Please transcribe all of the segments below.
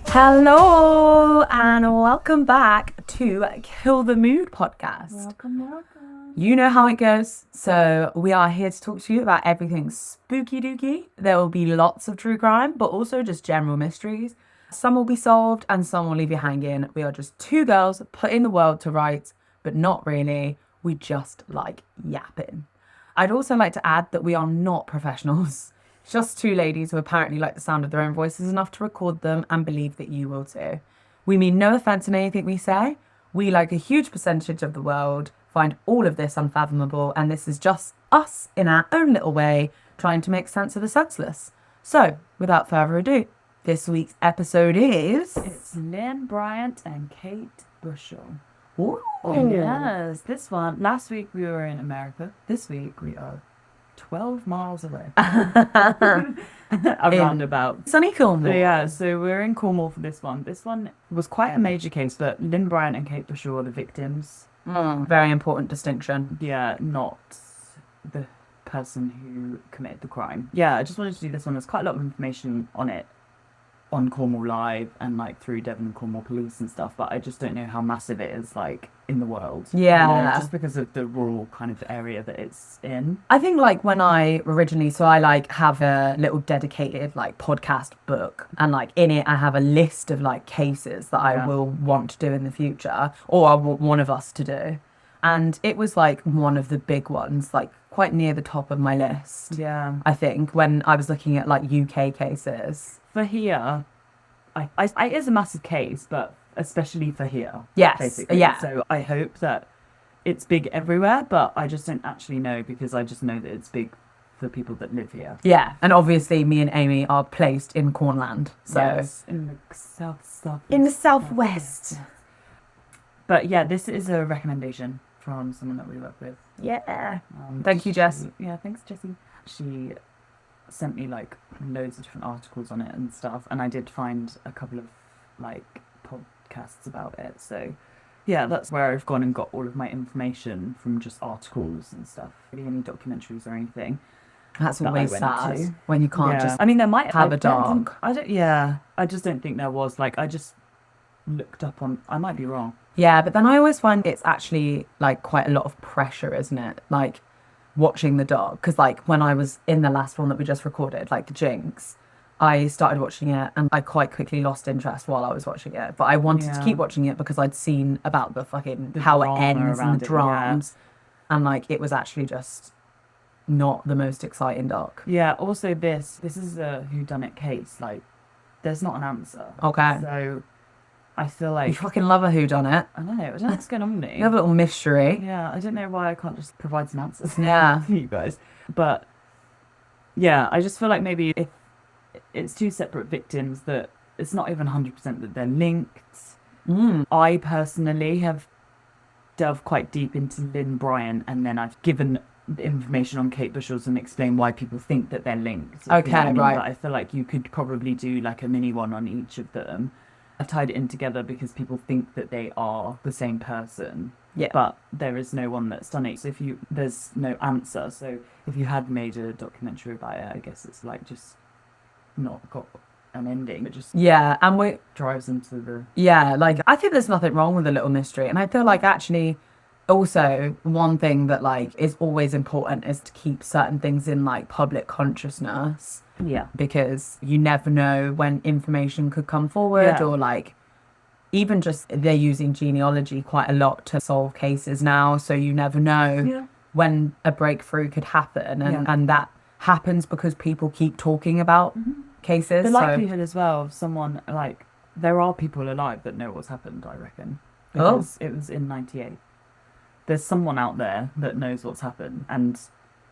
Hello and welcome back to Kill the Mood podcast. Welcome. You know how it goes. So we are here to talk to you about everything spooky dooky. There will be lots of true crime, but also just general mysteries. Some will be solved and some will leave you hanging. We are just two girls put in the world to write, but not really. We just like yapping. I'd also like to add that we are not professionals. Just two ladies who apparently like the sound of their own voices enough to record them and believe that you will too. We mean no offence in anything we say. We, like a huge percentage of the world, find all of this unfathomable, and this is just us in our own little way trying to make sense of the senseless. So, without further ado, this week's episode is... It's Lyn Bryant and Kate Bushell. Ooh. Yes, this one. Last week we were in America. This week we are 12 miles away. Around about. Sunny Cornwall. Yeah, so we're in Cornwall for this one. This one was quite a major case, but Lyn Bryant and Kate Bushell are the victims. Very important distinction. Yeah, not the person who committed the crime. Yeah, I just wanted to do this one. There's quite a lot of information on it on Cornwall Live and like through Devon and Cornwall Police and stuff, but I just don't know how massive it is like in the world. Yeah. You know, just because of the rural kind of area that it's in. I think like when I originally, so I like have a little dedicated like podcast book, and like in it I have a list of like cases that I will want to do in the future, or I want one of us to do. And it was like one of the big ones, like quite near the top of my list. Yeah. I think when I was looking at like UK cases. For here, it is a massive case, but especially for here. Yes. Basically. Yeah. So I hope that it's big everywhere, but I just don't actually know because I just know that it's big for people that live here. Yeah. And obviously me and Amy are placed in Cornland. So yes, in the south. In the southwest. But yeah, this is a recommendation from someone that we work with. Yeah. Thank you, Jess. Yeah, thanks, Jessie. She sent me like loads of different articles on it and stuff, and I did find a couple of like podcasts about it. So yeah, that's where I've gone and got all of my information from, just articles and stuff. Really, any documentaries or anything. That's that always I went sad to. when you can't just. I mean, there might have a dog. I just don't think there was. Like, I just looked up on. I might be wrong. Yeah, but then I always find it's actually like quite a lot of pressure, isn't it? Like watching the dog, because like when I was in the last one that we just recorded, like the Jinx, I started watching it and I quite quickly lost interest while I was watching it, but I wanted to keep watching it because I'd seen about the how it ends and the dramas, and like it was actually just not the most exciting doc. Yeah, also this is a whodunit case, like there's not an answer. Okay. So I feel like... You fucking love a whodunit. I don't know what's going on with me. You have a little mystery. Yeah, I don't know why I can't just provide some answers. Yeah. For you guys. But yeah, I just feel like maybe if it's two separate victims, that it's not even 100% that they're linked. I personally have delved quite deep into Lyn Bryant, and then I've given the information on Kate Bushell's and explain why people think that they're linked. Okay, right. But I feel like you could probably do like a mini one on each of them. I've tied it in together because people think that they are the same person. Yeah. But there is no one that's done it. So there's no answer. So if you had made a documentary about it, I guess it's like just not got an ending. It just and we drives into the... Yeah, like I think there's nothing wrong with a little mystery. And I feel like actually also one thing that like is always important is to keep certain things in like public consciousness. Yeah. Because you never know when information could come forward, or like even just they're using genealogy quite a lot to solve cases now. So you never know when a breakthrough could happen. And that happens because people keep talking about cases. The likelihood as well of someone, like, there are people alive that know what's happened, I reckon. Because it was in 98. There's someone out there that knows what's happened and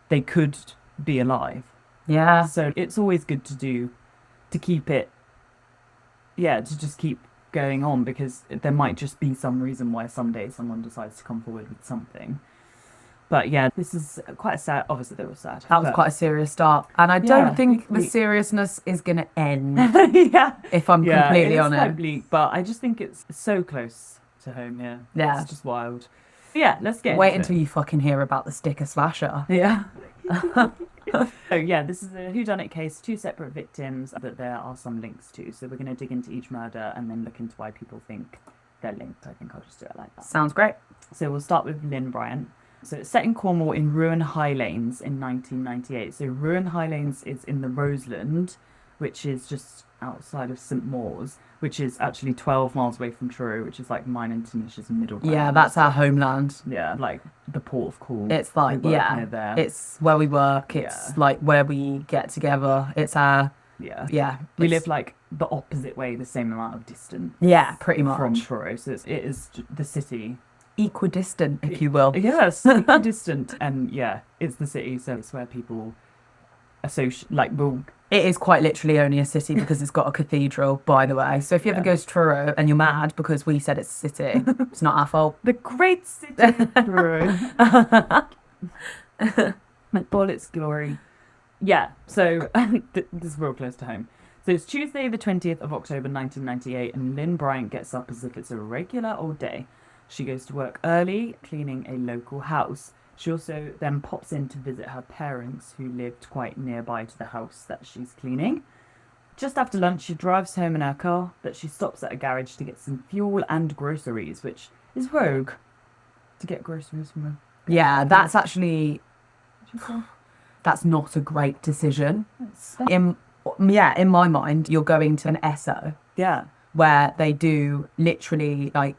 they could be alive. Yeah. So it's always good to keep it, to just keep going on, because there might just be some reason why someday someone decides to come forward with something. But yeah, this is quite a sad, obviously they were sad. That was quite a serious start. And I don't think the seriousness is going to end. If I'm completely honest. Quite bleak, but I just think it's so close to home here. Yeah. It's just wild. Yeah, let's get Wait until you fucking hear about the sticker slasher. Yeah. So yeah, this is a whodunit case, two separate victims that there are some links to. So we're going to dig into each murder and then look into why people think they're linked. I think I'll just do it like that. Sounds great. So we'll start with Lyn Bryant. So it's set in Cornwall in Ruan High Lanes in 1998. So Ruan High Lanes is in the Roseland, which is just outside of St Mawes, which is actually 12 miles away from Truro, which is like mine and Tanisha's middle ground. Yeah, that's our homeland. Yeah, like the port of call. It's like, near there. it's where we work. It's like where we get together. It's our, we live like the opposite way, the same amount of distance. Yeah, pretty much. From Truro. So it is the city. Equidistant, if you will. Yes, equidistant. And yeah, it's the city. So it's where people associate, like, will. It is quite literally only a city because it's got a cathedral, by the way. So if you ever go to Truro and you're mad because we said it's a city, it's not our fault. The great city of Truro. Like all its glory. Yeah, so this is real close to home. So it's Tuesday the 20th of October 1998 and Lyn Bryant gets up as if it's a regular old day. She goes to work early, cleaning a local house. She also then pops in to visit her parents, who lived quite nearby to the house that she's cleaning. Just after lunch, she drives home in her car, but she stops at a garage to get some fuel and groceries, which is rogue to get groceries from a... Yeah, that's actually... That's not a great decision. In my mind, you're going to an Esso. Yeah. Where they do literally, like...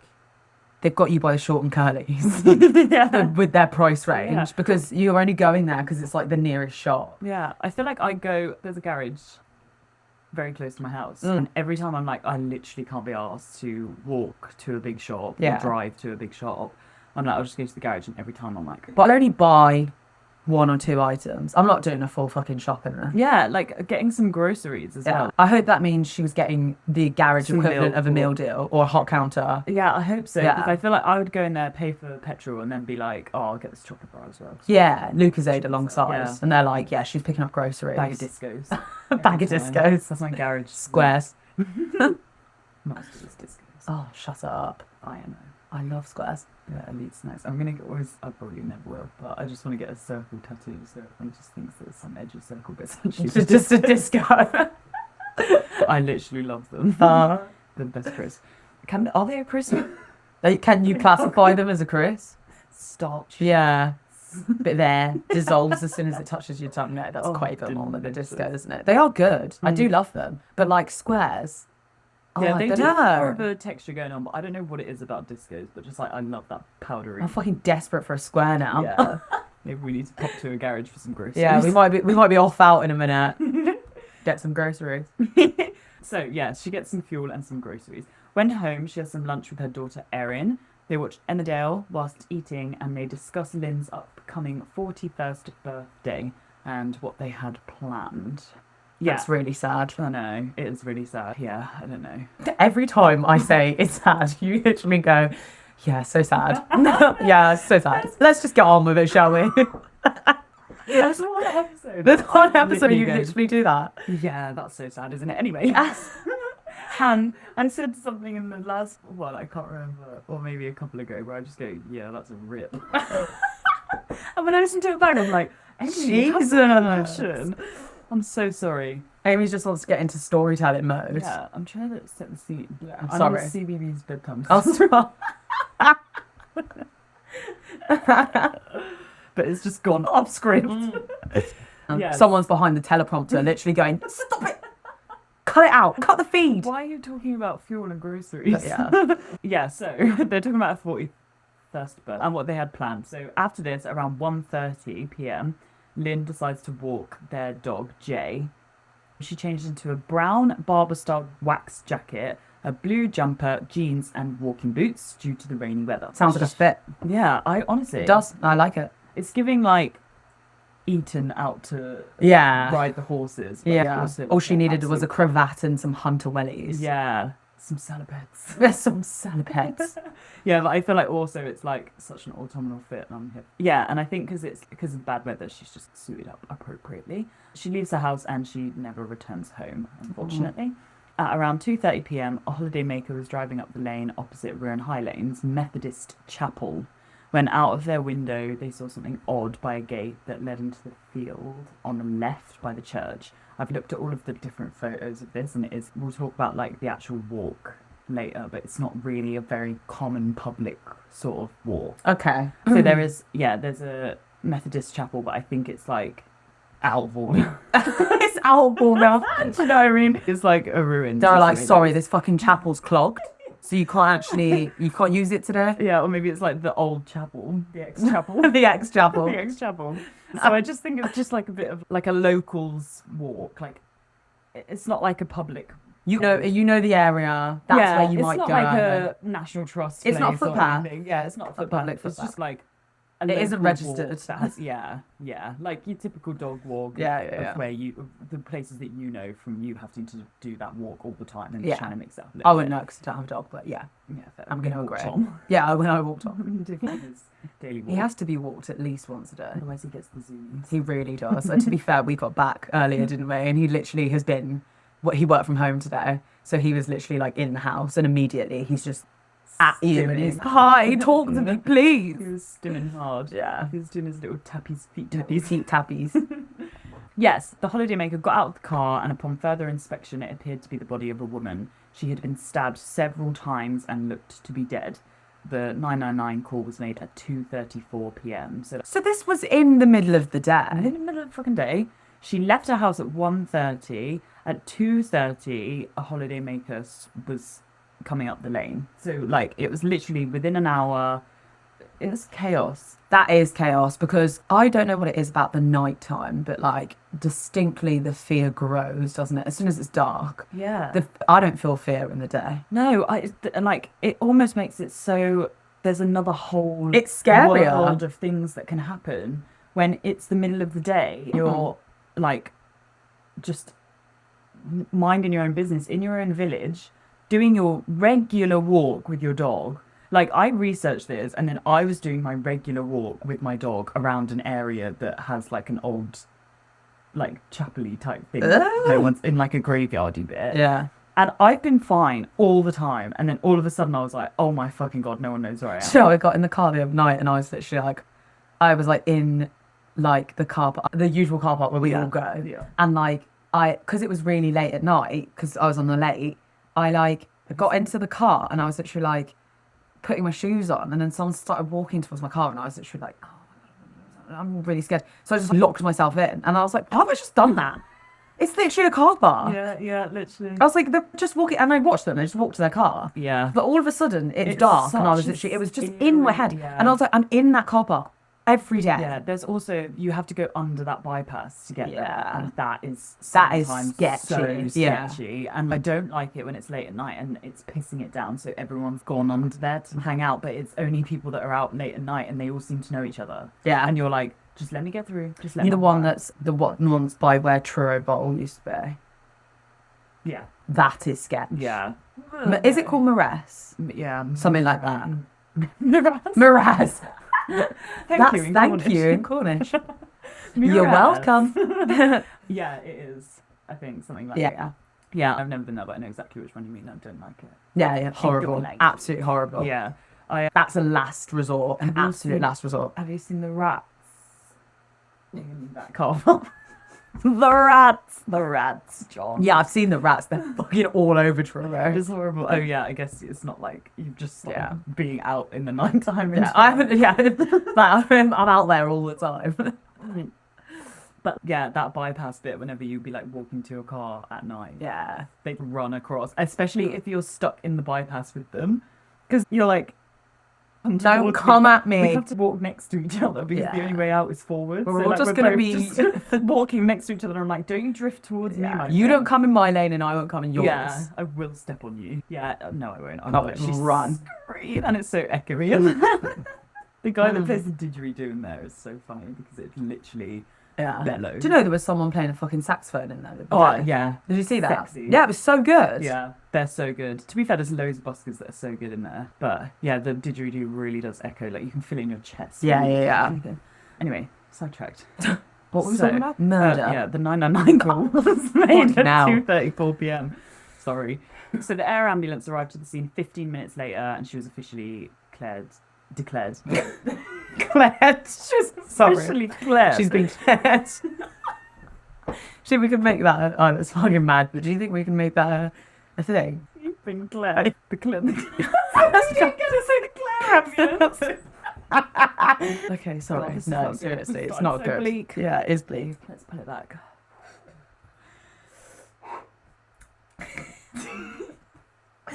They've got you by the short and curlies with their price range because you're only going there because it's like the nearest shop. Yeah, I feel like there's a garage very close to my house. And every time I'm like, I literally can't be asked to walk to a big shop or drive to a big shop. I'm like, I'll just go to the garage and every time I'm like... But I'll only buy 1 or 2 items. I'm not doing a full fucking shop in there. Yeah, like getting some groceries as well. I hope that means she was getting the garage equivalent of a meal deal or a hot counter. Yeah, I hope so. Because I feel like I would go in there, pay for petrol, and then be like, oh, I'll get this chocolate bar as well. Yeah, Lucozade alongside. And they're like, yeah, she's picking up groceries. Bag of discos. Bag of discos. That's my garage. Squares. Master's discos. Oh, shut up. I know. I love squares. Yeah, elite snacks. I'm gonna get I probably never will, but I just want to get a circle tattoo so everyone just thinks that some edge of circle, but essentially just a disco. I literally love them. The best crisp. Are they a crisp? Can you classify them as a crisp? Starch. Yeah. Bit there dissolves as soon as it touches your tongue. No, that's quite a bit more than a disco, isn't it? They are good. I do love them, but like squares. Yeah, they do have more of a texture going on, but I don't know what it is about discos, but just like I love that powdery. I'm fucking desperate for a square now. Yeah. Maybe we need to pop to a garage for some groceries. Yeah, we might be off out in a minute. Get some groceries. So yeah, she gets some fuel and some groceries. When home, she has some lunch with her daughter Erin. They watch Emmerdale whilst eating, and they discuss Lynn's upcoming 41st birthday and what they had planned. Yeah. That's really sad. I know. It is really sad. Yeah, I don't know. Every time I say it's sad, you literally go, yeah, so sad. Yeah, so sad. Let's just get on with it, shall we? That's one episode. There's one episode you literally do that. Yeah, that's so sad, isn't it? Anyway. Han said something in the last one, I can't remember, or maybe a couple ago, where I just go, yeah, that's a rip. And when I listen to it back, I'm like, Jesus. I'm so sorry. Amy just wants to get into storytelling mode. Yeah, I'm trying to set the scene. Yeah, I'm sorry. CBB's bedtime. But it's just gone off script. Yes. Someone's behind the teleprompter literally going, stop it! Cut it out! Cut the feed! Why are you talking about fuel and groceries? Yeah. Yeah, so they're talking about a 41st birthday and what they had planned. So after this, around 1:30 p.m, Lynn decides to walk their dog, Jay. She changed into a brown barber-style wax jacket, a blue jumper, jeans, and walking boots due to the rainy weather. Sounds like a fit. Yeah, I honestly... It does. I like it. It's giving, like, Eton out to ride the horses. Yeah. All she needed was a cravat and some hunter wellies. Yeah. Some salopettes. There's some salopettes. Yeah, but I feel like also it's like such an autumnal fit on hip. Yeah, and I think because of bad weather, she's just suited up appropriately. She leaves the house and she never returns home, unfortunately. At around 2:30 p.m, a holidaymaker was driving up the lane opposite Ruan High Lanes Methodist Chapel when out of their window they saw something odd by a gate that led into the field on the left by the church. I've looked at all of the different photos of this, and we'll talk about like the actual walk later, but it's not really a very common public sort of walk. Okay. So there's a Methodist chapel, but I think it's like out of order. It's out of order. Do you know what I mean? It's like a ruin. They're like, sorry, this fucking chapel's clogged, so you can't use it today. Yeah, or maybe it's like the old chapel, the ex-chapel. The ex-chapel. The ex-chapel. So I just think it's just like a bit of like a locals walk. Like, it's not like a public. You know the area. That's where you might go. It's not like a National Trust. It's not a place or footpath. anything. Yeah, it's not a footpath. public It's footpath. just like It isn't local registered. walk that has, yeah, like your typical dog walk. Yeah. Where the places that you know from you having to do that walk all the time and Yeah. trying to mix it up. I wouldn't know because I don't have a dog, but yeah. Yeah, fair. I'm gonna walk agree. Tom. Yeah, when I walked on. Doing his daily walk. He has to be walked at least once a day. Otherwise he gets the zoomies. He really does. And to be fair, we got back earlier, didn't we? And he literally has been. He worked from home today, so he was literally like in the house, and immediately he's just at you and he's hi, talk to me, please. He was stimming hard. Yeah. He was doing his little feet tappies. His feet tappies. Yes, the holidaymaker got out of the car, and upon further inspection, it appeared to be the body of a woman. She had been stabbed several times and looked to be dead. The 999 call was made at 2:34 p.m. So this was in the middle of the day. in the middle of the fucking day. She left her house at 1:30. At 2:30, a holidaymaker was coming up the lane. So, like, it was literally within an hour. It was chaos. That is chaos, because I don't know what it is about the night time, but like distinctly the fear grows, doesn't it? As soon as it's dark. Yeah. I don't feel fear in the day. No, and like, it almost makes it so there's another whole It's scarier. world of things that can happen when it's the middle of the day. You're like just minding your own business in your own village, doing your regular walk with your dog. Like, I researched this, and then I was doing my regular walk with my dog around an area that has like an old, like, chapel-y type thing. No one's in like a graveyardy bit. Yeah. And I've been fine all the time, and then all of a sudden I was like, oh my fucking god, no one knows where I am. So I got in the car the other night, and I was literally like, I was like in like the car park, the usual car park where we all go. Yeah. And like because it was really late at night, because I was on the late, I like got into the car, and I was literally like putting my shoes on, and then someone started walking towards my car, and I was literally like, oh my god, I'm really scared. So I just locked myself in, and I was like, how have I just done that? It's literally a car park. Yeah, literally. I was like, they're just walking, and I watched them. They just walked to their car. Yeah. But all of a sudden, it's It's dark, and I was such literally, it was just eerie, in my head, yeah. and I was like, I'm in that car park every day. Yeah, there's also, you have to go under that bypass to get there, Yeah. and that is sketchy. so Yeah. sketchy, and I don't like it when it's late at night and it's pissing it down, so everyone's gone under there to hang out, but it's only people that are out late at night, and they all seem to know each other. Yeah. And you're like, just let me get through, just let You're me the one go. that's the ones by where Truro Bowl used to be. Yeah. That is sketch. Yeah. Is it called Morass? Yeah. Something like that. Morass. Morass. Thank you in Cornish. You're welcome. Yeah, it is. I think something like Yeah. Yeah, I've never been there, but I know exactly which one you mean. I don't like it. Yeah, horrible. like it. Absolutely horrible. Yeah. That's a last resort. An absolute last resort. Have you seen the rats? In that car. The rats, John. Yeah, I've seen the rats. They're fucking all over Truro. It's horrible. Oh yeah, I guess it's not like you've just stopped being out in the night time. Yeah, I haven't. Yeah, like, I'm out there all the time. But yeah, that bypass bit, whenever you'd be like walking to your car at night, Yeah. they'd run across, especially if you're stuck in the bypass with them, because you're like, Don't come at me. We have to walk next to each other because the Yeah. only way out is forward. We're all just gonna be just walking next to each other. I'm like, don't you drift towards me, my You friend. don't come in my lane, and I won't come in yours. Yeah, I will step on you. Yeah, no, I won't. I'm Oh, literally run. scream, and it's so echoey. The guy that plays the didgeridoo in there is so funny because it's literally Yeah. bellows. Do you know there was someone playing a fucking saxophone in there? Oh, yeah. Did you see that? Sexy. Yeah, it was so good. Yeah, they're so good. To be fair, there's loads of buskers that are so good in there. But yeah, the didgeridoo really does echo. Like, you can feel it in your chest. Yeah. Anyway, sidetracked. What were we So, talking about? Murder. Yeah, the 999 call was made at now. 2:34 p.m. Sorry. So the air ambulance arrived to the scene 15 minutes later, and she was officially declared. Declared. She's sorry. Officially declared. She's been declared. See, we can make that. Oh, that's fucking mad. But do you think we can make that a thing? You've been declared. Declared. I was going to say declare ambulance. Okay, sorry. Oh, this is No, not good. seriously, It's it's not so good. bleak. Yeah, it is bleak. Let's put it back.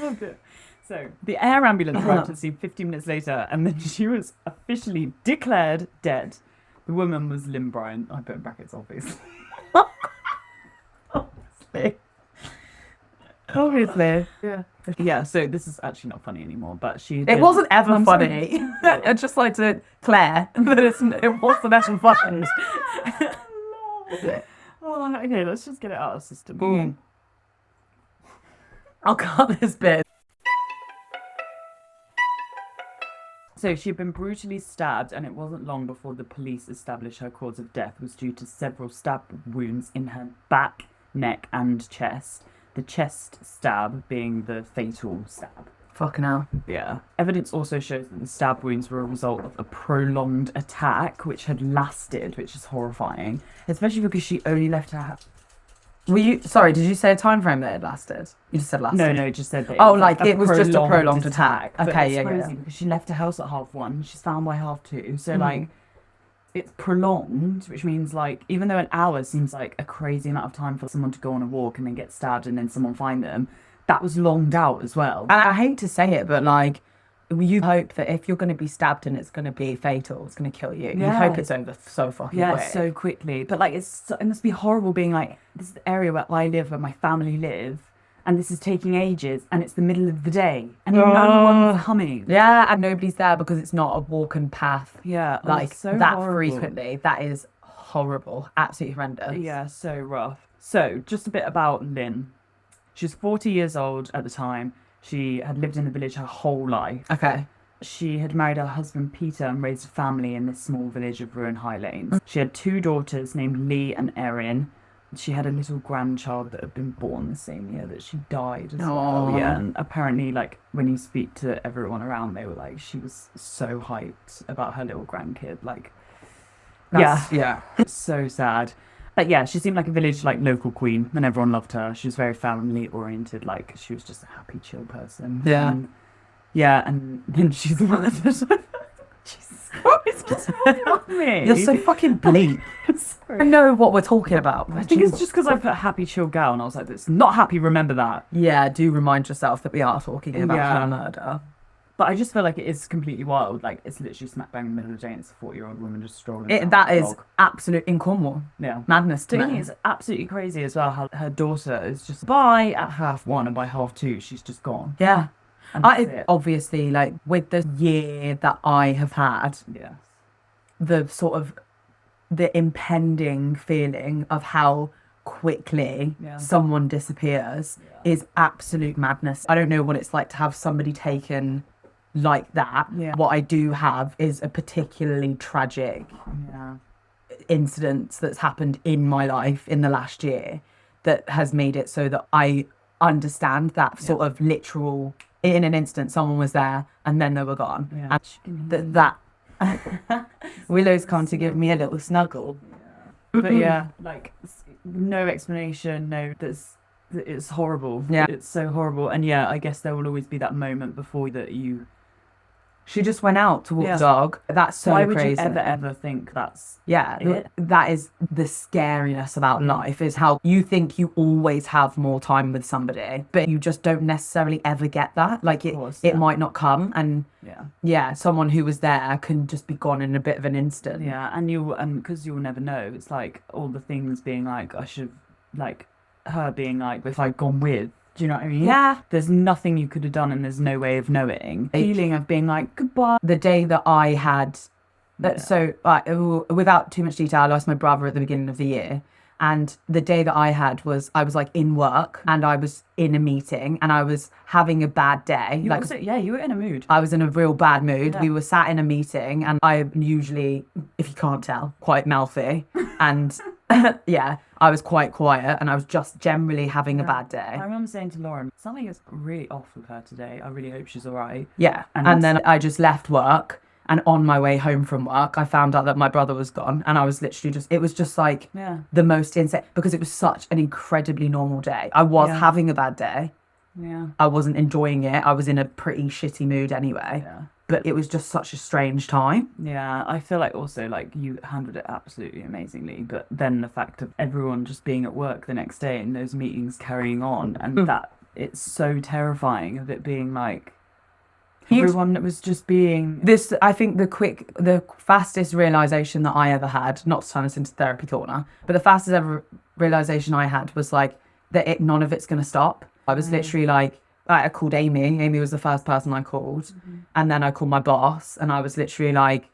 Okay. So the air ambulance arrived at the scene 15 minutes later, and then she was officially declared dead. The woman was Lyn Bryant. I put in brackets, obviously. Obviously. Yeah. Yeah. So this is actually not funny anymore. But she. It wasn't ever I'm funny. I'd just like to declare that it wasn't ever funny. Oh, okay. Let's just get it out of the system. Mm. I'll cut this bit. So she'd been brutally stabbed, and it wasn't long before the police established her cause of death was due to several stab wounds in her back, neck, and chest. The chest stab being the fatal stab. Fucking hell. Yeah. Evidence also shows that the stab wounds were a result of a prolonged attack, which had lasted, which is horrifying, especially because she only left her house. Sorry, did you say a time frame that it lasted? You just said lasted. No, just said that. It was just a prolonged attack. But Okay, it's yeah. crazy because she left her house at 1:30. She's found by 2:30. So like, it's prolonged, which means like, even though an hour seems like a crazy amount of time for someone to go on a walk and then get stabbed and then someone find them, that was longed out as well. And I hate to say it, but like, you hope that if you're going to be stabbed and it's going to be fatal, it's going to kill you. Yeah. You hope it's over so fucking quick. So quickly. But like, it must be horrible being like, this is the area where I live, where my family live, and this is taking ages, and it's the middle of the day, and no one's coming. Yeah, and nobody's there because it's not a walking path. Yeah, like so that horrible. frequently. That is horrible. Absolutely horrendous. Yeah, so rough. So, just a bit about Lynn. She was 40 years old at the time. She had lived in the village her whole life. Okay. She had married her husband Peter and raised a family in this small village of Ruin High Lanes. She had 2 daughters named Lee and Erin. She had a little grandchild that had been born the same year that she died as well. Yeah, and apparently, like, when you speak to everyone around, they were like, she was so hyped about her little grandkid. Like, Yeah. it's so sad. But yeah, she seemed like a village, like, local queen, and everyone loved her. She was very family-oriented, like, she was just a happy, chill person. Yeah. And then she's murdered. Jesus Christ, what's me? You're so fucking bleak. I know what we're talking about. I think it's just because I put happy, chill gal, and I was like, it's not happy, remember that. Yeah, do remind yourself that we are talking about Yeah. her murder. But I just feel like it is completely wild. Like, it's literally smack bang in the middle of the day, and it's a 40-year-old woman just strolling down That the is dog. absolute in Cornwall. Yeah. Madness to I think me. it's absolutely crazy as well how her daughter is just by at 1:30, and by 2:30 she's just gone. Yeah. And that's it. Obviously, like, with the year that I have had, Yeah. the impending feeling of how quickly someone disappears is absolute madness. I don't know what it's like to have somebody taken like that. Yeah. What I do have is a particularly tragic incident that's happened in my life in the last year that has made it so that I understand that sort of literal, in an instant, someone was there and then they were gone. Yeah. And that Willow's come to give me a little snuggle. But yeah, like, no explanation, it's horrible. Yeah. It's so horrible. And yeah, I guess there will always be that moment before that you... She just went out to walk the dog. That's so Why would crazy. you ever think that's... Yeah, that is the scariness about life, is how you think you always have more time with somebody, but you just don't necessarily ever get that. Like, it might not come, and someone who was there can just be gone in a bit of an instant. Yeah, and because you'll never know, it's like all the things being like, I should, like, her being like, if I'd gone with, do you know what I mean? Yeah. There's nothing you could have done and there's no way of knowing. Feeling of being like, goodbye. The day that I had, so without too much detail, I lost my brother at the beginning of the year. And the day that I was like in work and I was in a meeting and I was having a bad day. You were in a mood. I was in a real bad mood. Yeah. We were sat in a meeting and I'm usually, if you can't tell, quite mouthy. And I was quite quiet and I was just generally having a bad day. I remember saying to Lauren, something is really off with her today. I really hope she's all right. Yeah. And then I just left work And on my way home from work, I found out that my brother was gone. And I was literally it was just like the most insane, because it was such an incredibly normal day. I was having a bad day. Yeah. I wasn't enjoying it. I was in a pretty shitty mood anyway. Yeah. But it was just such a strange time. Yeah, I feel like also like you handled it absolutely amazingly, but then the fact of everyone just being at work the next day and those meetings carrying on, and that it's so terrifying of it being like everyone that was just being this. I think the fastest realization that I ever had, not to turn us into therapy corner, but the fastest ever realization I had was like that none of it's going to stop. I was literally like, I called Amy. Amy was the first person I called. And then I called my boss, and I was literally like,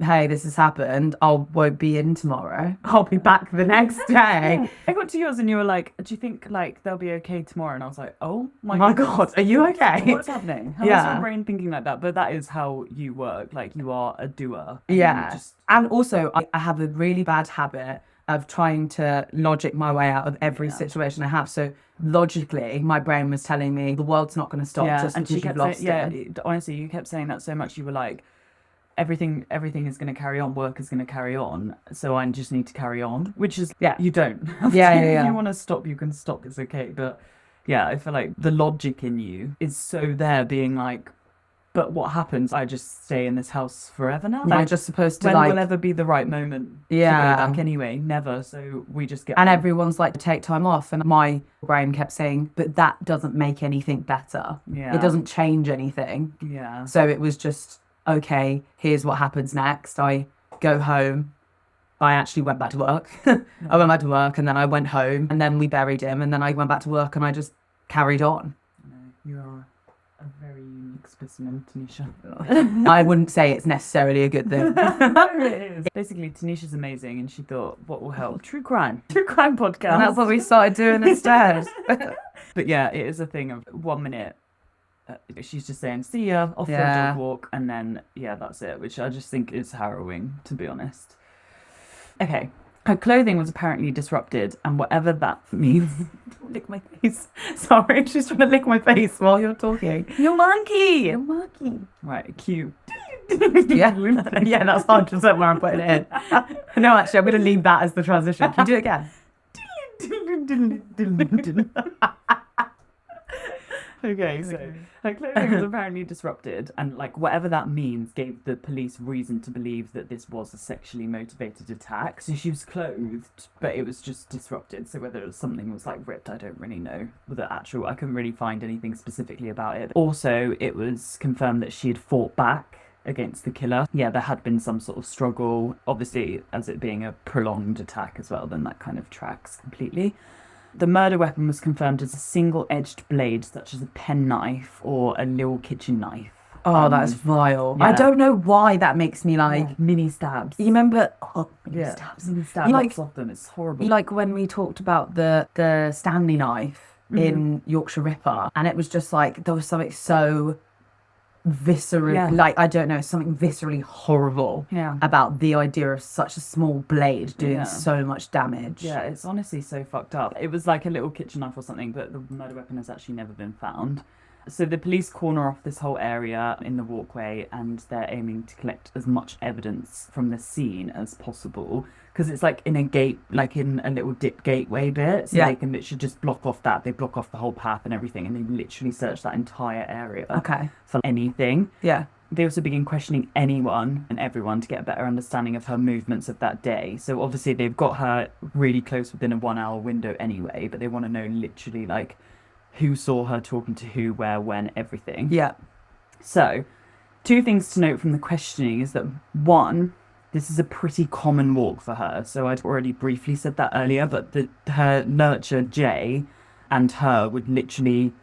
hey, this has happened. I won't be in tomorrow. I'll be back the next day. I got to yours and you were like, do you think like they'll be okay tomorrow? And I was like, oh my God, are you okay? What's happening? How is your brain thinking like that? But that is how you work. Like, you are a doer. Yeah. And also, I have a really bad habit of trying to logic my way out of every situation I have. So logically, my brain was telling me the world's not going to stop just because you've lost it. Honestly, you kept saying that so much. You were like, everything is going to carry on. Work is going to carry on. So I just need to carry on, which is, you don't. If you want to stop, you can stop. It's okay. But yeah, I feel like the logic in you is so there being like, but what happens? I just stay in this house forever now. Like, I'm just supposed to when will ever be the right moment to go back anyway? Never. So we just get. And everyone's like to take time off, and my brain kept saying, but that doesn't make anything better. Yeah. It doesn't change anything. Yeah. So it was just, okay, here's what happens next. I go home. I actually went back to work. I went back to work, and then I went home, and then we buried him, and then I went back to work, and I just carried on. You are a very unique specimen, Tanisha. I wouldn't say it's necessarily a good thing. It is. Basically, Tanisha's amazing, and she thought, what will help? True crime podcast. And that's what we started doing instead. But yeah, it is a thing of 1 minute. She's just saying, see ya, off for a dog walk, and then, that's it, which I just think is harrowing, to be honest. Okay. Her clothing was apparently disrupted, and whatever that means. Lick my face. Sorry, she's trying to lick my face while you're talking. You're monkey. You're monkey. Right, cute. Yeah, that's 100% where I'm putting it in. No, actually, I'm going to leave that as the transition. Can you do it again? Okay, so her clothing was apparently disrupted, and like whatever that means gave the police reason to believe that this was a sexually motivated attack. So she was clothed, but it was just disrupted. So whether something was like ripped, I don't really know. I couldn't really find anything specifically about it. Also, it was confirmed that she had fought back against the killer. Yeah, there had been some sort of struggle. Obviously, as it being a prolonged attack as well, then that kind of tracks completely. The murder weapon was confirmed as a single-edged blade, such as a penknife or a little kitchen knife. Oh, that's vile. Yeah. I don't know why that makes me like... mini stabs. You remember... Mini stabs. Lots of them. It's horrible. Like when we talked about the Stanley knife in Yorkshire Ripper, and it was just like, there was something so... viscerally, like, I don't know, something viscerally horrible about the idea of such a small blade doing so much damage. Yeah, it's honestly so fucked up. It was like a little kitchen knife or something, but the murder weapon has actually never been found. So the police corner off this whole area in the walkway, and they're aiming to collect as much evidence from the scene as possible, because it's like in a gate, like in a little dip gateway bit, so they can literally just block off that. They block off the whole path and everything, and they literally search that entire area for anything. Yeah. They also begin questioning anyone and everyone to get a better understanding of her movements of that day. So obviously they've got her really close within a 1 hour window anyway, but they want to know literally like who saw her talking to who, where, when, everything. Yeah. So, 2 things to note from the questioning is that, 1, this is a pretty common walk for her. So I'd already briefly said that earlier, but her nurture, Jay, and her would literally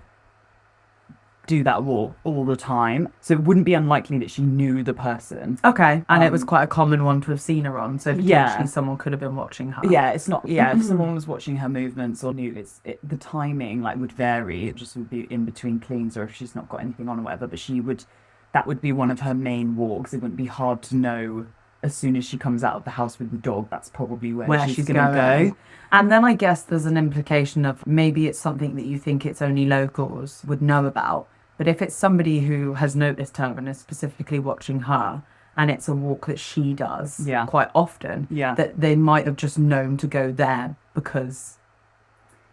do that walk all the time. So it wouldn't be unlikely that she knew the person. Okay. And it was quite a common one to have seen her on. So potentially someone could have been watching her. Yeah, it's not, if someone was watching her movements or knew the timing like would vary. It just would be in between cleans or if she's not got anything on or whatever. But that would be one of her main walks. It wouldn't be hard to know as soon as she comes out of the house with the dog, that's probably where she's going to go. And then I guess there's an implication of maybe it's something that you think it's only locals would know about. But if it's somebody who has noticed her and is specifically watching her and it's a walk that she does Yeah. quite often, Yeah. that they might have just known to go there because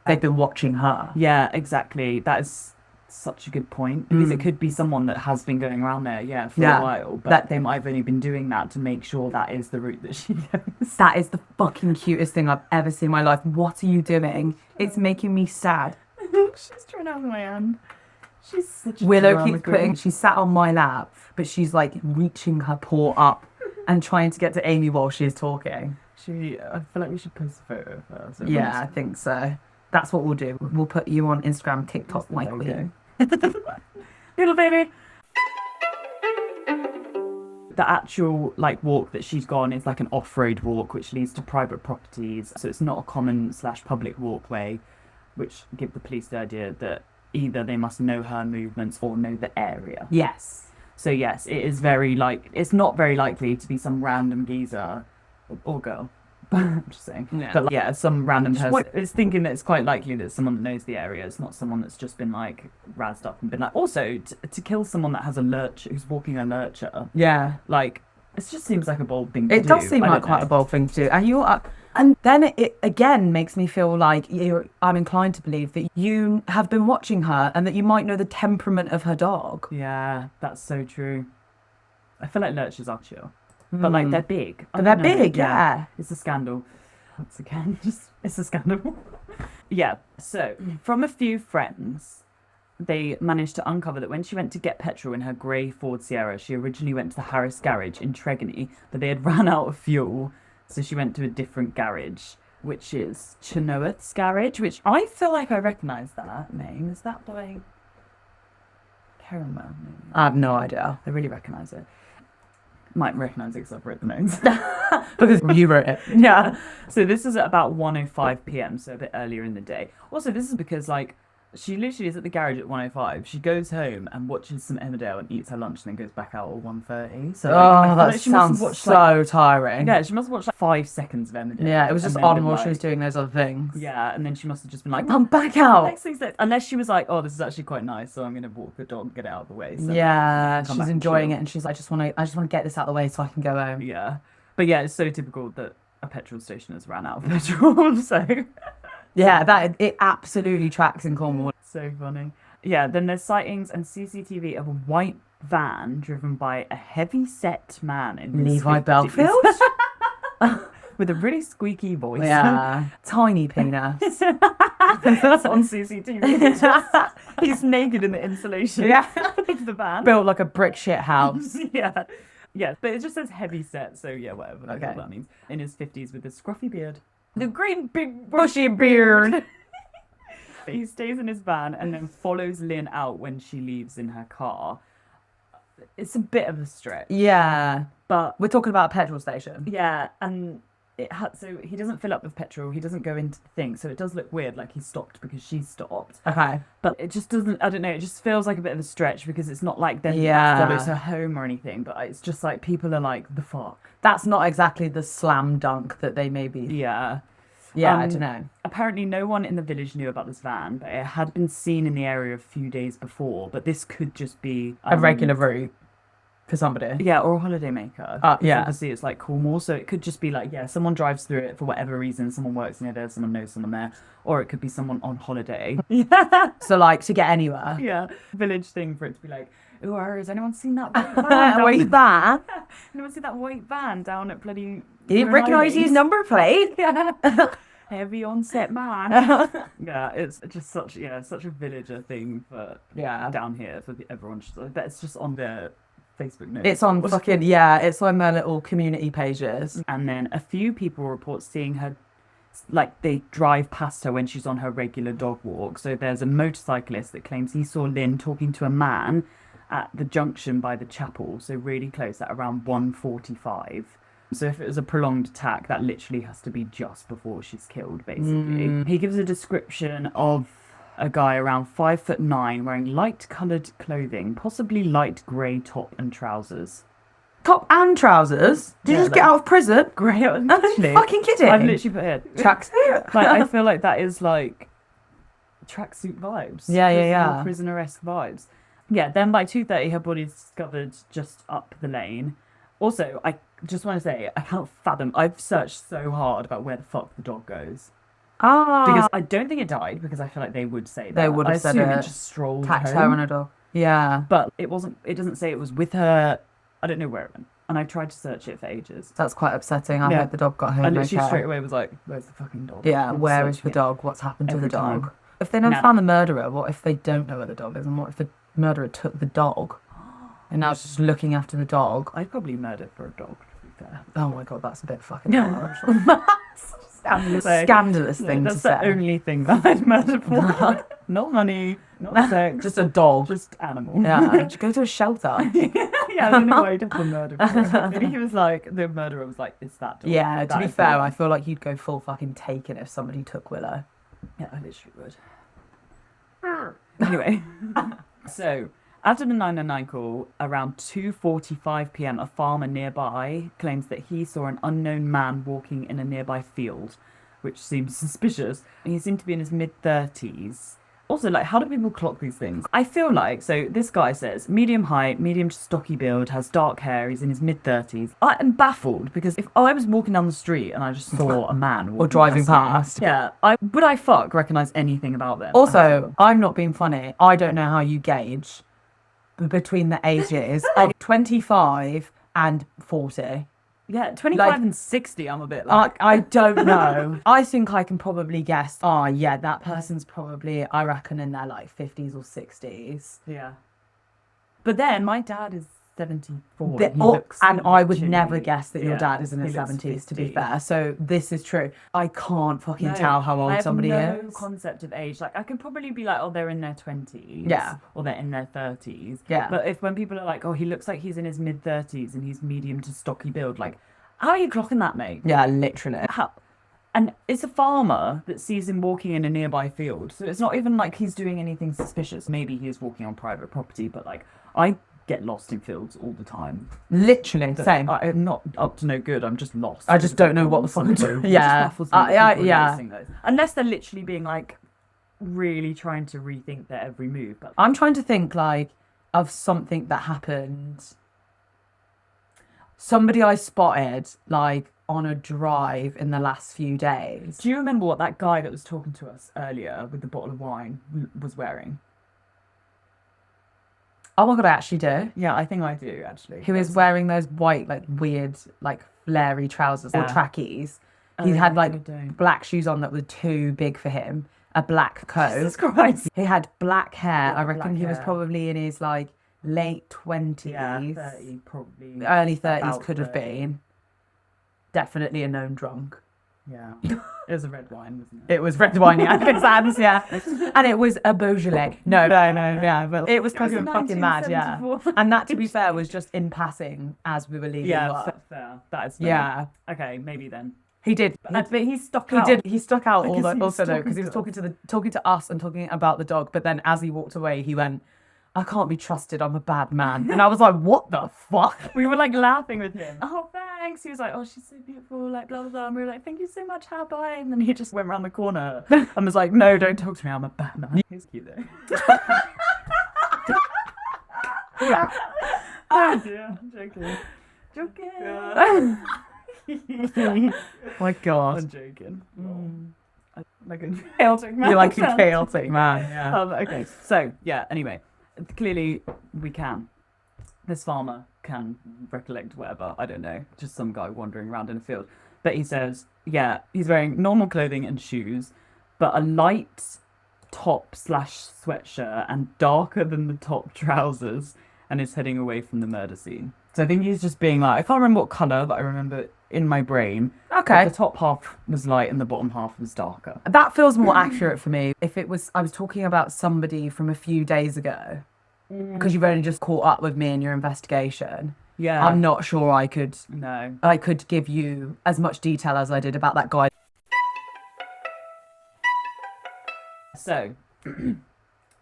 they've been watching her. Yeah, exactly. That is such a good point, because it could be someone that has been going around there, for a while, but they might have only been doing that to make sure that is the route that she goes. That is the fucking cutest thing I've ever seen in my life. What are you doing? It's making me sad. She's trying to have my hand. She's such a Willow drama keeps queen. putting, she's sat on my lap, but she's like reaching her paw up and trying to get to Amy while she's talking. I feel like we should post a photo of her. So Yeah, I think so. That's what we'll do. We'll put you on Instagram, TikTok, my queen. Little baby. The actual walk that she's gone is like an off-road walk, which leads to private properties. So it's not a common/public walkway, which give the police the idea that either they must know her movements or know the area. Yes. So yes, it is it's not very likely to be some random geezer or girl. I'm just saying. Yeah. But some random person. It's thinking that it's quite likely that it's someone that knows the area. It's not someone that's just been razzed up and been also to kill someone that has a lurcher, who's walking a lurcher. Yeah. It just seems like a bold thing to do. It does seem like quite a bold thing to do. And then it again makes me feel like I'm inclined to believe that you have been watching her and that you might know the temperament of her dog. Yeah, that's so true. I feel like lurchers are chill. But they're big. But they're big, yeah. It's a scandal. Once again, it's a scandal. Yeah. So from a few friends, they managed to uncover that when she went to get petrol in her grey Ford Sierra, she originally went to the Harris garage in Tregony, but they had ran out of fuel, so she went to a different garage, which is Chenoweth's garage, which I feel like I recognise that name. Is that by Caramel? I have no idea. I really recognise it. Might recognise it because I've written the names. Because you wrote it. Yeah. So this is at about 1:05 p.m, so a bit earlier in the day. Also, this is because she literally is at the garage at 1:05. She goes home and watches some Emmerdale and eats her lunch and then goes back out at 1:30. So that sounds so tiring. Yeah, she must have watched 5 seconds of Emmerdale. Yeah, it was just on while she was doing those other things. Yeah, and then she must have just been I'm back out. Next thing unless she was like, oh, this is actually quite nice, so I'm going to walk the dog, get it out of the way. So yeah, she's enjoying it and she's like, I just want to get this out of the way so I can go home. Yeah. But yeah, it's so typical that a petrol station has ran out of petrol, so... Yeah, it absolutely tracks in Cornwall. So funny. Yeah, then there's sightings and CCTV of a white van driven by a heavy-set man in his Levi 50s. Belfield? With a really squeaky voice. Yeah. Tiny penis. That's on CCTV. He's naked in the insulation of the van. Built like a brick shit house. Yeah. Yeah, but it just says heavy set, so yeah, whatever. That's Okay. what that means. In his 50s with a scruffy beard. The great big Bushy beard. He stays in his van and then follows Lynn out when she leaves in her car. It's a bit of a stretch. Yeah. But We're talking about a petrol station. yeah, and so he doesn't fill up with petrol, he doesn't go into the thing, so it does look weird, like he stopped because she stopped. Okay. But it just doesn't, I don't know, it just feels like a bit of a stretch because it's not like then Yeah. follows her home or anything, but it's just like people are like, the fuck. That's not exactly the slam dunk that they maybe... Yeah. Yeah, I don't know. Apparently no one in the village knew about this van, but it had been seen in the area a few days before, but this could just be... A regular route for somebody. Yeah, or a holidaymaker. Yeah. Obviously it's like Cornwall, so it could just be like, yeah, someone drives through it for whatever reason, someone works near there, someone knows someone there, or it could be someone on holiday. Yeah. So to get anywhere. Yeah. Village thing for it to be like, ooh, has anyone seen that white van? Wait, that? Anyone see that white van down at bloody... He didn't recognise his number plate. Yeah. Heavy on set man. Yeah, it's just such a villager thing for down here for everyone. I bet it's just on their Facebook notes. It's on it's on their little community pages. And then a few people report seeing her, they drive past her when she's on her regular dog walk. So there's a motorcyclist that claims he saw Lynn talking to a man at the junction by the chapel, so really close at around 1:45. So if it was a prolonged attack, that literally has to be just before she's killed, basically. He gives a description of a guy around 5'9", wearing light-coloured clothing, possibly light grey top and trousers. Top and trousers? Did you just get out of prison? Grey, Are literally. you fucking kidding? I've literally put here. Tracksuit. I feel like that is tracksuit vibes. Yeah. Prisoner-esque vibes. Yeah, then by 2:30, her body is discovered just up the lane. Also, I just want to say, I can't fathom. I've searched so hard about where the fuck the dog goes. Because I don't think it died, because I feel like they would say that. They would have I said assume it. it just strolled Tax home. her and a dog. Yeah. But it doesn't say it was with her. I don't know where it went. And I tried to search it for ages. That's quite upsetting. I hope the dog got home. I literally okay. straight away was like, where's the fucking dog? Yeah, I'm where is the searching it dog? What's happened to the every dog? time. If they never Now- found the murderer, what if they don't know where the dog is? And what if the murderer took the dog and now it's just looking after the dog? I'd probably murder for a dog, to be fair. Oh my god, that's a bit fucking Yeah. scandalous. Scandalous thing That's to the say. only thing that I'd murder for. Not money, not sex, Just a dog. just animal. Yeah, just go to a shelter. Yeah, I don't know why he did the murder for it. Maybe he was like, the murderer was like, it's that dog. Yeah, to That be is the fair, one. I feel like you'd go full fucking Taken if somebody took Willow. Yeah, I literally would. Anyway, so after the 999 call, around 2:45 p.m, a farmer nearby claims that he saw an unknown man walking in a nearby field, which seems suspicious. He seemed to be in his mid-30s. Also, like, how do people clock these things? I feel like, so this guy says, medium height, medium to stocky build, has dark hair, he's in his mid-30s. I am baffled, because if I was walking down the street and I just saw a man walking Or driving me, past. yeah, would I recognise anything about them? Also, I'm not being funny. I don't know how you gauge between the ages of 25 and 40. Yeah, 25 Like- and 60, I'm a bit like... I don't know. I think I can probably guess, yeah, that person's probably, I reckon, in their like 50s or 60s. Yeah. But then, my dad is 74. The- He or- looks and I would literally- never guess that your yeah, dad is in his he looks 70s, to be 50. fair. So this is true. I can't fucking No, tell how I old have somebody no is. concept of age. Like, I could probably be like, oh, they're in their 20s. Yeah. Or they're in their 30s. Yeah. But when people are like, oh, he looks like he's in his mid-30s and he's medium to stocky build, like, how are you clocking that, mate? Yeah, literally. How? And it's a farmer that sees him walking in a nearby field. So it's not even like he's doing anything suspicious. Maybe he's walking on private property, but like, I get lost in fields all the time. Literally, same. I'm not up to no good. I'm just lost. I just don't know what the fuck I'm doing. Yeah. Yeah. Unless they're literally being like really trying to rethink their every move. But I'm trying to think like of something that happened. Somebody I spotted like on a drive in the last few days. do you remember what that guy that was talking to us earlier with the bottle of wine was wearing? Oh my god, I actually do. Yeah, I think I do actually. He was wearing those white, like weird, like flary trousers or Yeah. trackies. Oh, He yeah, had I like don't. black shoes on that were too big for him. A black coat. Jesus Christ. He had black hair. Yeah, I reckon black he was hair. probably in his like late 20s. Yeah, 30 probably. Early 30s About could have 30. been. Definitely a known drunk. Yeah. It was a red wine, wasn't it? It was red wine, yeah. Good sense, yeah. And it was a Beaujolais. No, yeah. But it was fucking mad, yeah. 1974. And that, to be fair, was just in passing as we were leaving Yeah, work. fair. That is fair. Yeah. Okay, maybe then. He did. But he stuck He out. did. He stuck out Because he was also though, because he talking was to talking to us and talking about the dog. But then as he walked away, he went, "I can't be trusted. I'm a bad man." And I was like, "What the fuck?" We were like laughing with him. Oh, thanks. He was like, oh, she's so beautiful, like blah, blah, blah. And we were like, thank you so much, how bye. And then he just went around the corner and was like, no, don't talk to me. I'm a bad man. He's cute though. Oh, dear. I'm joking. Joking. My God. I'm joking. Like a chaotic man. You're like a chaotic man. Yeah. Okay, so yeah, anyway, clearly we can. This farmer can recollect whatever, I don't know, just some guy wandering around in a field. But he says, yeah, he's wearing normal clothing and shoes, but a light top / sweatshirt and darker than the top trousers, and is heading away from the murder scene. So I think he's just being like, I can't remember what colour, but I remember in my brain. Okay. The top half was light and the bottom half was darker. That feels more accurate for me. If it was, I was talking about somebody from a few days ago, because you've only just caught up with me in your investigation. Yeah. I'm not sure I could No. give you as much detail as I did about that guy. So,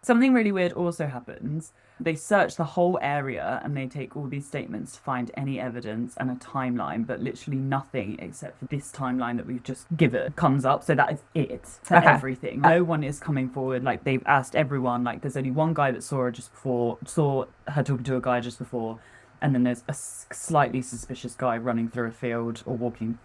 something really weird also happens. They search the whole area and they take all these statements to find any evidence and a timeline, but literally nothing except for this timeline that we've just given comes up. So that is it for Okay. everything. No one is coming forward. Like, they've asked everyone. Like, there's only one guy that saw her talking to a guy just before. And then there's a slightly suspicious guy running through a field or walking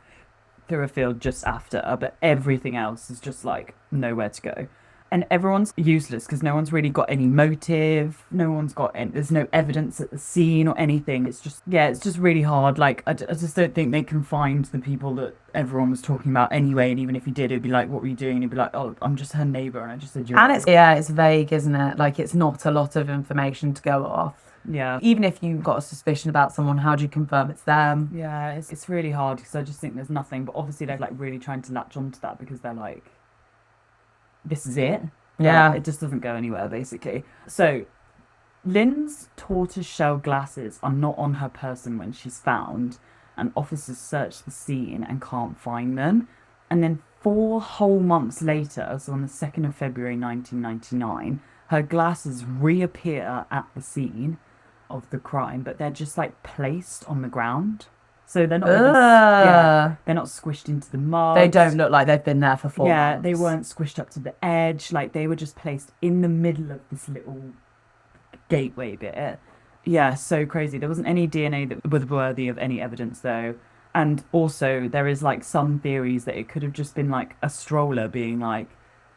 through a field just after, but everything else is just like nowhere to go. And everyone's useless because no one's really got any motive. No one's got any, there's no evidence at the scene or anything. It's just, yeah, it's just really hard. Like, I just don't think they can find the people that everyone was talking about anyway. And even if he did, it'd be like, what were you doing? And he'd be like, oh, I'm just her neighbour. And I just said, And it's vague, isn't it? Like, it's not a lot of information to go off. Yeah. Even if you've got a suspicion about someone, how do you confirm it's them? Yeah, it's really hard because I just think there's nothing. But obviously they're like really trying to latch onto that because they're like, this is it. Yeah. It just doesn't go anywhere, basically. So, Lyn's tortoiseshell glasses are not on her person when she's found, and officers search the scene and can't find them. And then 4 whole months later, so on the 2nd of February 1999, her glasses reappear at the scene of the crime, but they're just like placed on the ground. So they're not they're not squished into the mud. They don't look like they've been there for 4 months. Yeah, they weren't squished up to the edge. Like, they were just placed in the middle of this little gateway bit. Yeah, so crazy. There wasn't any DNA that was worthy of any evidence, though. And also, there is, like, some theories that it could have just been, like, a stroller being, like,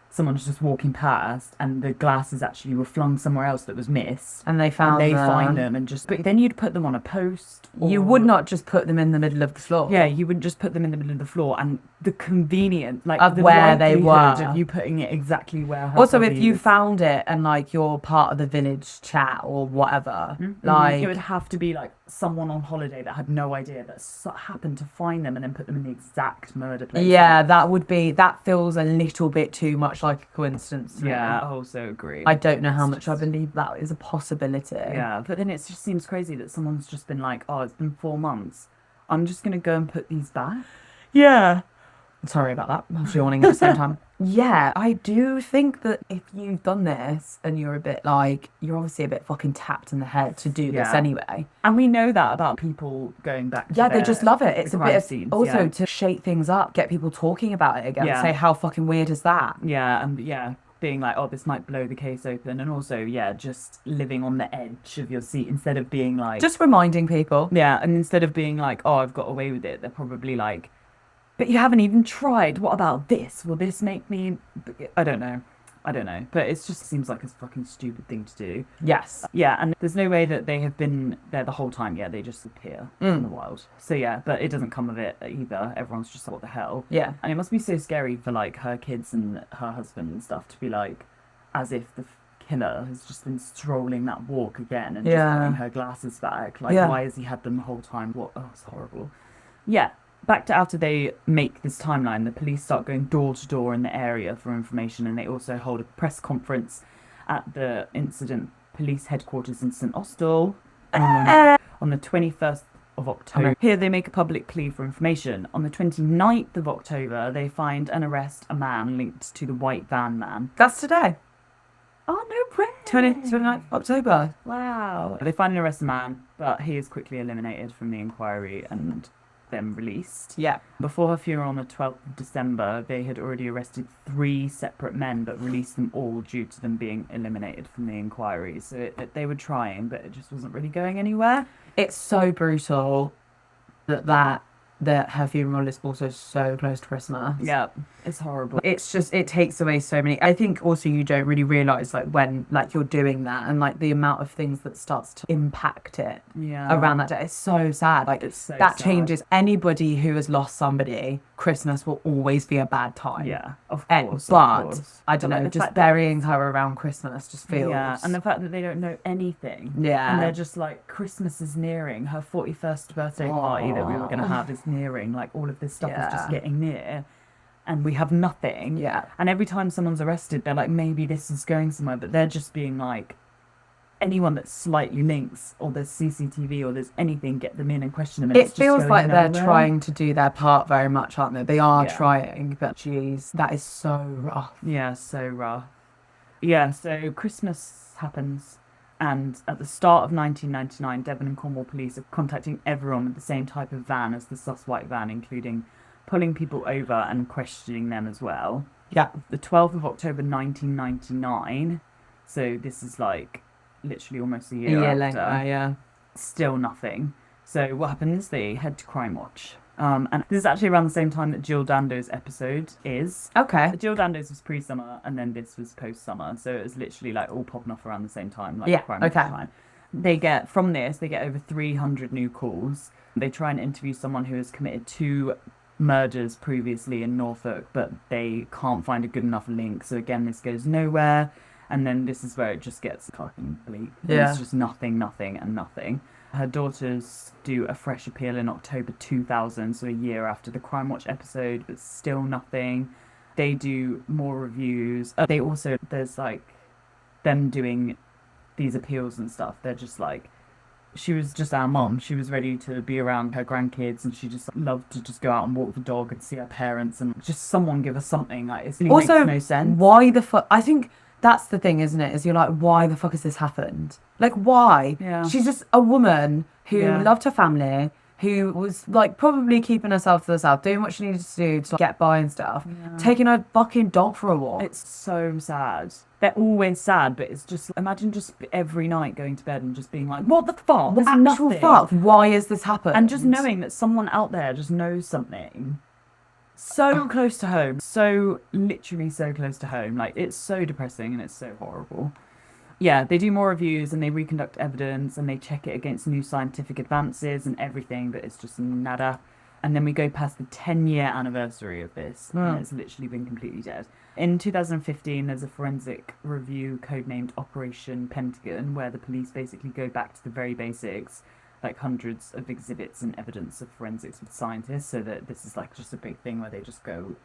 someone's just walking past and the glasses actually were flung somewhere else that was missed. And they found and they them. find them and just... But then you'd put them on a post. You would not just put them in the middle of the floor. Yeah, you wouldn't just put them in the middle of the floor. And the convenience, like, of the where they likelihood were. Of you putting it exactly where her Also, body if you is. found it and, like, you're part of the village chat or whatever, like... It would have to be, like, someone on holiday that had no idea that happened to find them and then put them in the exact murder place. Yeah, that feels a little bit too much like a coincidence to me. Yeah, I also agree. I don't know how much I believe that is a possibility. Yeah, but then it just seems crazy that someone's just been like, oh, it's been 4 months. I'm just going to go and put these back. Yeah. Sorry about that. I was yawning at the same time. Yeah, I do think that if you've done this and you're a bit like, you're obviously a bit fucking tapped in the head to do this anyway. And we know that about people going back to they just love it. It's a bit of, scenes, also to shake things up, get people talking about it again. Yeah. Say, how fucking weird is that? Yeah, and being like, oh, this might blow the case open. And also, just living on the edge of your seat instead of being like... Just reminding people. Yeah, and instead of being like, oh, I've got away with it, they're probably like, but you haven't even tried. What about this? Will this make me... I don't know. But it just seems like a fucking stupid thing to do. Yes. Yeah, and there's no way that they have been there the whole time. Yeah, they just appear in the wild. So yeah, but it doesn't come of it either. Everyone's just like, what the hell? Yeah. And it must be so scary for like her kids and her husband and stuff to be like, as if the killer has just been strolling that walk again and just putting her glasses back. Like, why has he had them the whole time? What? Oh, it's horrible. Yeah. Back to after they make this timeline, the police start going door to door in the area for information, and they also hold a press conference at the incident police headquarters in St Austell on the 21st of October. Here they make a public plea for information. On the 29th of October, they find and arrest a man linked to the white van man. That's today. Oh, no way. 29th October. Wow. They find and arrest a man, but he is quickly eliminated from the inquiry and then released. Yeah. Before her funeral on the 12th of December, they had already arrested 3 separate men, but released them all due to them being eliminated from the inquiry. So they were trying, but it just wasn't really going anywhere. It's so brutal that her funeral is also so close to Christmas. Yeah, it's horrible. It's just, it takes away so many. I think also you don't really realise like when like you're doing that and like the amount of things that starts to impact it around that day. It's so sad. Like it's so that sad. Changes anybody who has lost somebody. Christmas will always be a bad time. Yeah, of course. But I don't know, like just burying her around Christmas just feels... Yeah, and the fact that they don't know anything. Yeah. And they're just like, Christmas is nearing. Her 41st birthday party that we were going to have is nearing. Like, all of this stuff is just getting near. And we have nothing. Yeah. And every time someone's arrested, they're like, maybe this is going somewhere. But they're just being like, anyone that slightly links, or there's CCTV, or there's anything, get them in and question them. And it feels like they're trying to do their part very much, aren't they? They are trying, but geez, that is so rough. Yeah, so rough. Yeah, so Christmas happens, and at the start of 1999, Devon and Cornwall police are contacting everyone with the same type of van as the sus white van, including pulling people over and questioning them as well. Yeah. The 12th of October 1999, so this is like literally almost a year after. Later, yeah. Still nothing. So what happens? They head to Crime Watch. And this is actually around the same time that Jill Dando's episode is. Okay. Jill Dando's was pre-summer, and then this was post-summer. So it was literally like all popping off around the same time, like Yeah, Crime Watch okay. time. They get over 300 new calls. They try and interview someone who has committed 2 murders previously in Norfolk, but they can't find a good enough link. So again, this goes nowhere. And then this is where it just gets fucking bleak. Yeah. It's just nothing, and nothing. Her daughters do a fresh appeal in October 2000, so a year after the Crime Watch episode, but still nothing. They do more reviews. They also, there's like them doing these appeals and stuff. They're just like, she was just our mom. She was ready to be around her grandkids, and she just loved to just go out and walk the dog and see her parents, and just someone give us something. Like, it really Also, makes no sense. why the fuck? I think that's the thing, isn't it? Is you're like, why the fuck has this happened? Like, why? Yeah. She's just a woman who Yeah. loved her family, who was like probably keeping herself to herself, doing what she needed to do to get by and stuff, taking her fucking dog for a walk. It's so sad. They're always sad, but it's just, imagine just every night going to bed and just being like, what the fuck? There's Actual nothing. fuck. Why has this happened? And just knowing that someone out there just knows something so close to home, so literally so close to home. Like, it's so depressing and it's so horrible. Yeah, they do more reviews and they reconduct evidence and they check it against new scientific advances and everything, but it's just nada. And then we go past the 10-year anniversary of this, and it's literally been completely dead. In 2015, there's a forensic review codenamed Operation Pentagon, where the police basically go back to the very basics, like hundreds of exhibits and evidence of forensics with scientists, so that this is like just a big thing where they just go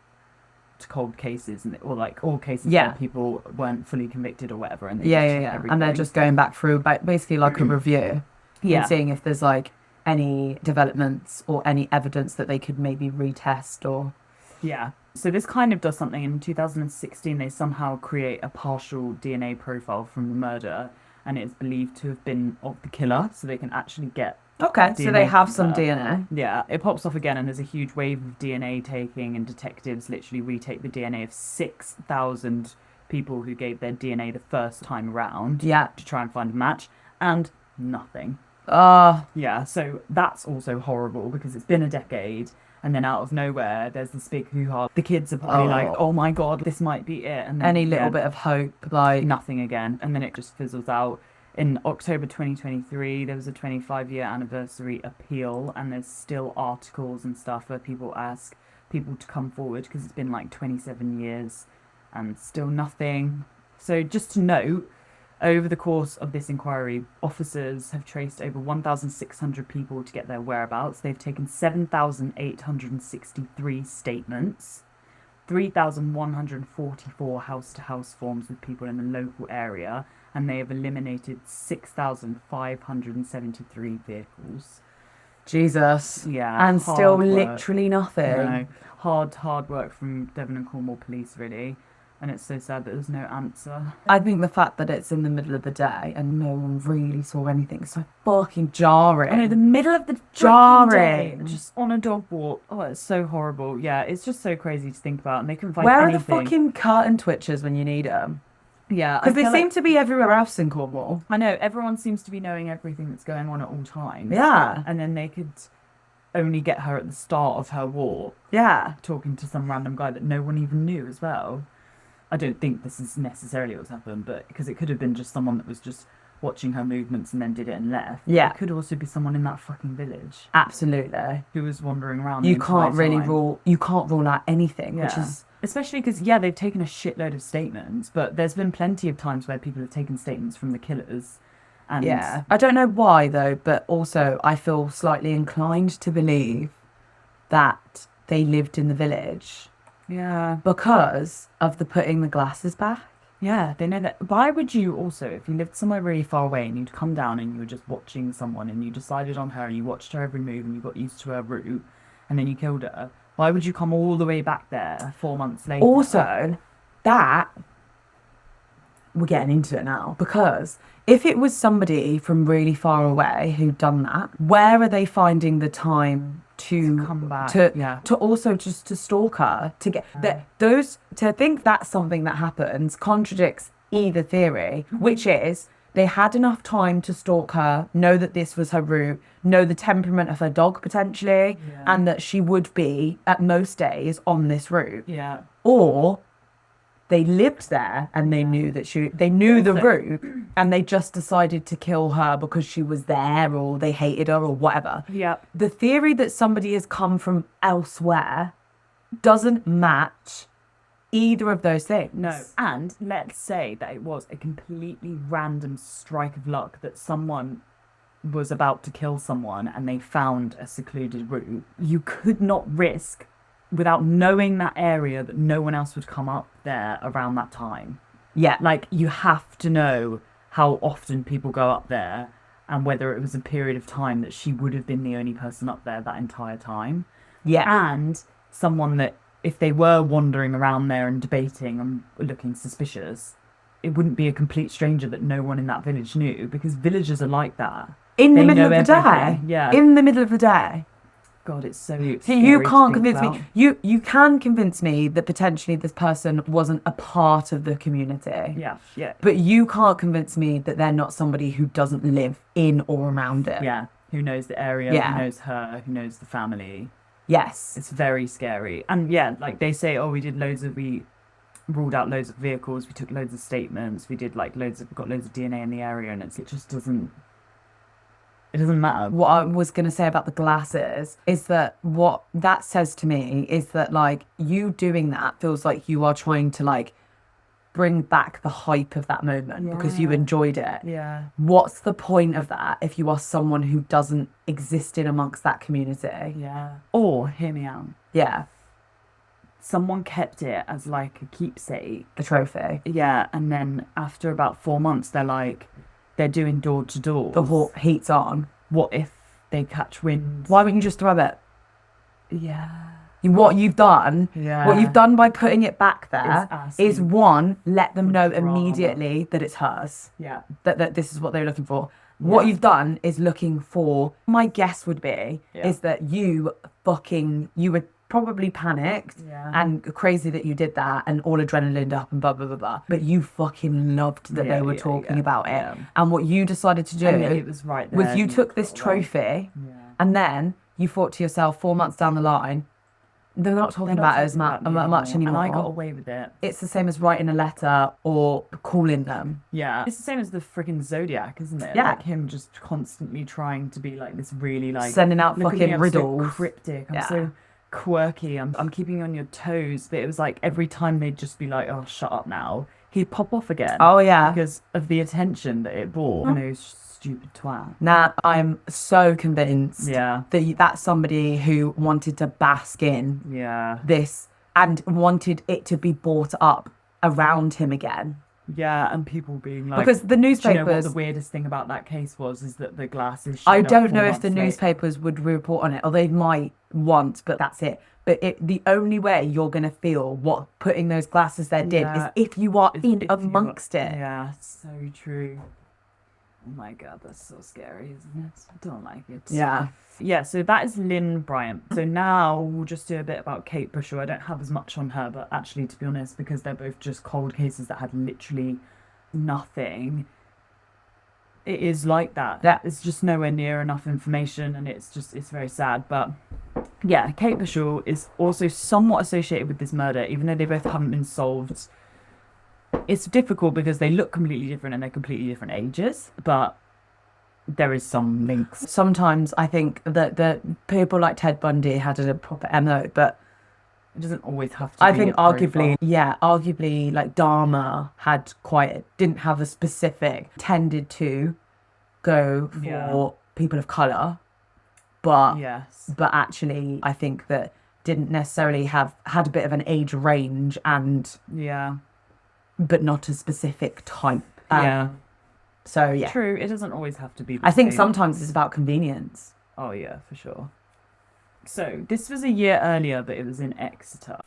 to cold cases, and or like all cases where people weren't fully convicted or whatever, and they just check everything. And they're just going back through basically like a review, and seeing if there's like any developments or any evidence that they could maybe retest or. Yeah. So this kind of does something. In 2016, they somehow create a partial DNA profile from the murder, and it's believed to have been of the killer, so they can actually get Okay, so they DNA have from some her. DNA. Yeah, it pops off again, and there's a huge wave of DNA taking, and detectives literally retake the DNA of 6,000 people who gave their DNA the first time around Yeah. to try and find a match, and nothing. Yeah, so that's also horrible because it's been a decade, and then out of nowhere, there's this big hoo-ha. The kids are probably like, oh my god, this might be it. And then, Any little bit of hope, like. nothing again, and then it just fizzles out. In October 2023, there was a 25-year anniversary appeal, and there's still articles and stuff where people ask people to come forward because it's been like 27 years and still nothing. So just to note, over the course of this inquiry, officers have traced over 1,600 people to get their whereabouts. They've taken 7,863 statements, 3,144 house-to-house forms with people in the local area, and they have eliminated 6,573 vehicles. Jesus. Yeah. And still hard work. literally nothing. No, hard work from Devon and Cornwall police, really. And it's so sad that there's no answer. I think the fact that it's in the middle of the day and no one really saw anything is so fucking jarring. I know, the middle of the Jarring. day, just on a dog walk. Oh, it's so horrible. Yeah, it's just so crazy to think about, and they couldn't find Where anything. are the fucking curtain twitchers when you need them? Yeah, Because they seem to be everywhere else in Cornwall. I know, everyone seems to be knowing everything that's going on at all times. Yeah. And then they could only get her at the start of her walk, Yeah. talking to some random guy that no one even knew as well. I don't think this is necessarily what's happened, but because it could have been just someone that was just watching her movements and then did it and left. Yeah. It could also be someone in that fucking village Absolutely. who was wandering around. You the can't entire really time. rule out anything, which Yeah. is. Especially because, yeah, they've taken a shitload of statements, but there's been plenty of times where people have taken statements from the killers. And Yeah. I don't know why though, but also I feel slightly inclined to believe that they lived in the village Yeah. because of the putting the glasses back. Yeah, they know that. Why would you also, if you lived somewhere really far away and you'd come down and you were just watching someone and you decided on her and you watched her every move and you got used to her route and then you killed her, why would you come all the way back there 4 months later? Also, that we're getting into it now, because if it was somebody from really far away who'd done that, where are they finding the time to come back? to also just to stalk her, to get those, to think that's something that happens contradicts either theory, which is They had enough time to stalk her, know that this was her route, know the temperament of her dog potentially, and that she would be, at most days, on this route. Yeah. Or they lived there and they knew that they knew the route, and they just decided to kill her because she was there, or they hated her, or whatever. Yeah. The theory that somebody has come from elsewhere doesn't match either of those things. No. And let's say that it was a completely random strike of luck that someone was about to kill someone and they found a secluded route. You could not risk, without knowing that area, that no one else would come up there around that time. Yeah. Like, you have to know how often people go up there and whether it was a period of time that she would have been the only person up there that entire time. Yeah. And someone that, if they were wandering around there and debating and looking suspicious, it wouldn't be a complete stranger that no one in that village knew, because villagers are like that. In the They middle of know the day. everything. Yeah. In the middle of the day. God, it's so So scary you to can't think convince about. me. You can convince me that potentially this person wasn't a part of the community. Yeah, yeah. But you can't convince me that they're not somebody who doesn't live in or around it. Yeah. Who knows the area, Yeah. who knows her, who knows the family. Yes. It's very scary. And yeah, like they say, oh, we ruled out loads of vehicles, we took loads of statements, we did like we got loads of DNA in the area, and it just doesn't matter. What I was going to say about the glasses is that what that says to me is that, like, you doing that feels like you are trying to, like, bring back the hype of that moment because you enjoyed it. Yeah. What's the point of that if you are someone who doesn't exist in amongst that community? Yeah. Or, hear me out, Yeah. someone kept it as like a keepsake. The trophy. Yeah, and then after about 4 months, they're doing door to door. The heat's on. What if they catch wind? Why wouldn't you just throw it? Yeah. What you've done, Yeah. what you've done by putting it back there is asking one, let them for know drama. immediately that it's hers. Yeah. That this is what they're looking for. What you've done is looking for, my guess would be, is that you were probably panicked and crazy that you did that and all adrenaline up and blah, blah, blah, blah. But you fucking loved that they were talking about it. Yeah. And what you decided to do And it was right there. was you took this trophy and then you thought to yourself 4 months down the line, they're not talking about it as much anymore. And I got away with it. It's the same as writing a letter or calling them. Yeah. It's the same as the freaking Zodiac, isn't it? Yeah. Like him just constantly trying to be like this really like... Sending out look at fucking me, I'm riddles. so cryptic. I'm so quirky. I'm keeping you on your toes. But it was like every time they'd just be like, oh, shut up now, he'd pop off again. Oh, yeah. Because of the attention that it brought. And those stupid twat. Now, I'm so convinced Yeah. that that's somebody who wanted to bask in Yeah. this and wanted it to be brought up around him again. Yeah, and people being like... Because the Do you know newspapers... what the weirdest thing about that case was? Is that the glasses... I showed up don't 4 know if months the later. newspapers would report on it, or they might want, but that's it. But the only way you're going to feel what putting those glasses there did is if you are in amongst it. Yeah, so true. Oh my God, that's so scary, isn't it? I don't like it. Yeah. Yeah, so that is Lyn Bryant. So now we'll just do a bit about Kate Bushell. I don't have as much on her, but actually, to be honest, because they're both just cold cases that had literally nothing, it is like that. Yeah. It's just nowhere near enough information, and it's very sad. But yeah, Kate Bushell is also somewhat associated with this murder, even though they both haven't been solved. It's difficult because they look completely different and they're completely different ages, but there is some links. Sometimes I think that the people like Ted Bundy had a proper MO, but It doesn't always have to I be think a profile. arguably like Dharma didn't have a specific, tended to go for people of colour, but Yes. but actually I think that didn't necessarily had a bit of an age range Yeah. but not a specific type. Yeah. So yeah. True. It doesn't always have to be the I think same. sometimes it's about convenience. Oh yeah, for sure. So this was a year earlier, but it was in Exeter.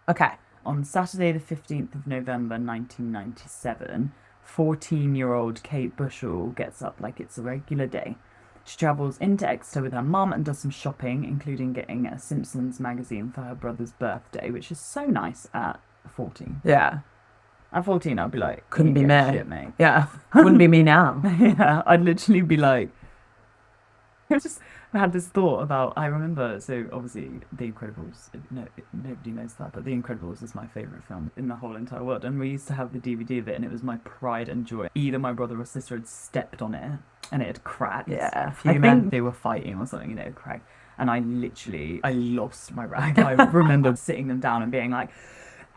Okay. On Saturday the 15th of November 1997, 14-year-old Kate Bushell gets up like it's a regular day. She travels into Exeter with her mum and does some shopping, including getting a Simpsons magazine for her brother's birthday, which is so nice at 14. Yeah. At 14, I'd be like, Couldn't be "You me. get shit, mate." Yeah. Wouldn't be me now. Yeah, I'd literally be like, I had this thought about, I remember, so obviously The Incredibles, no, nobody knows that, but The Incredibles is my favourite film in the whole entire world. And we used to have the DVD of it, and it was my pride and joy. Either my brother or sister had stepped on it, and it had cracked. Yeah, I think they were fighting or something, and it had cracked. And I lost my rag. I remember sitting them down and being like,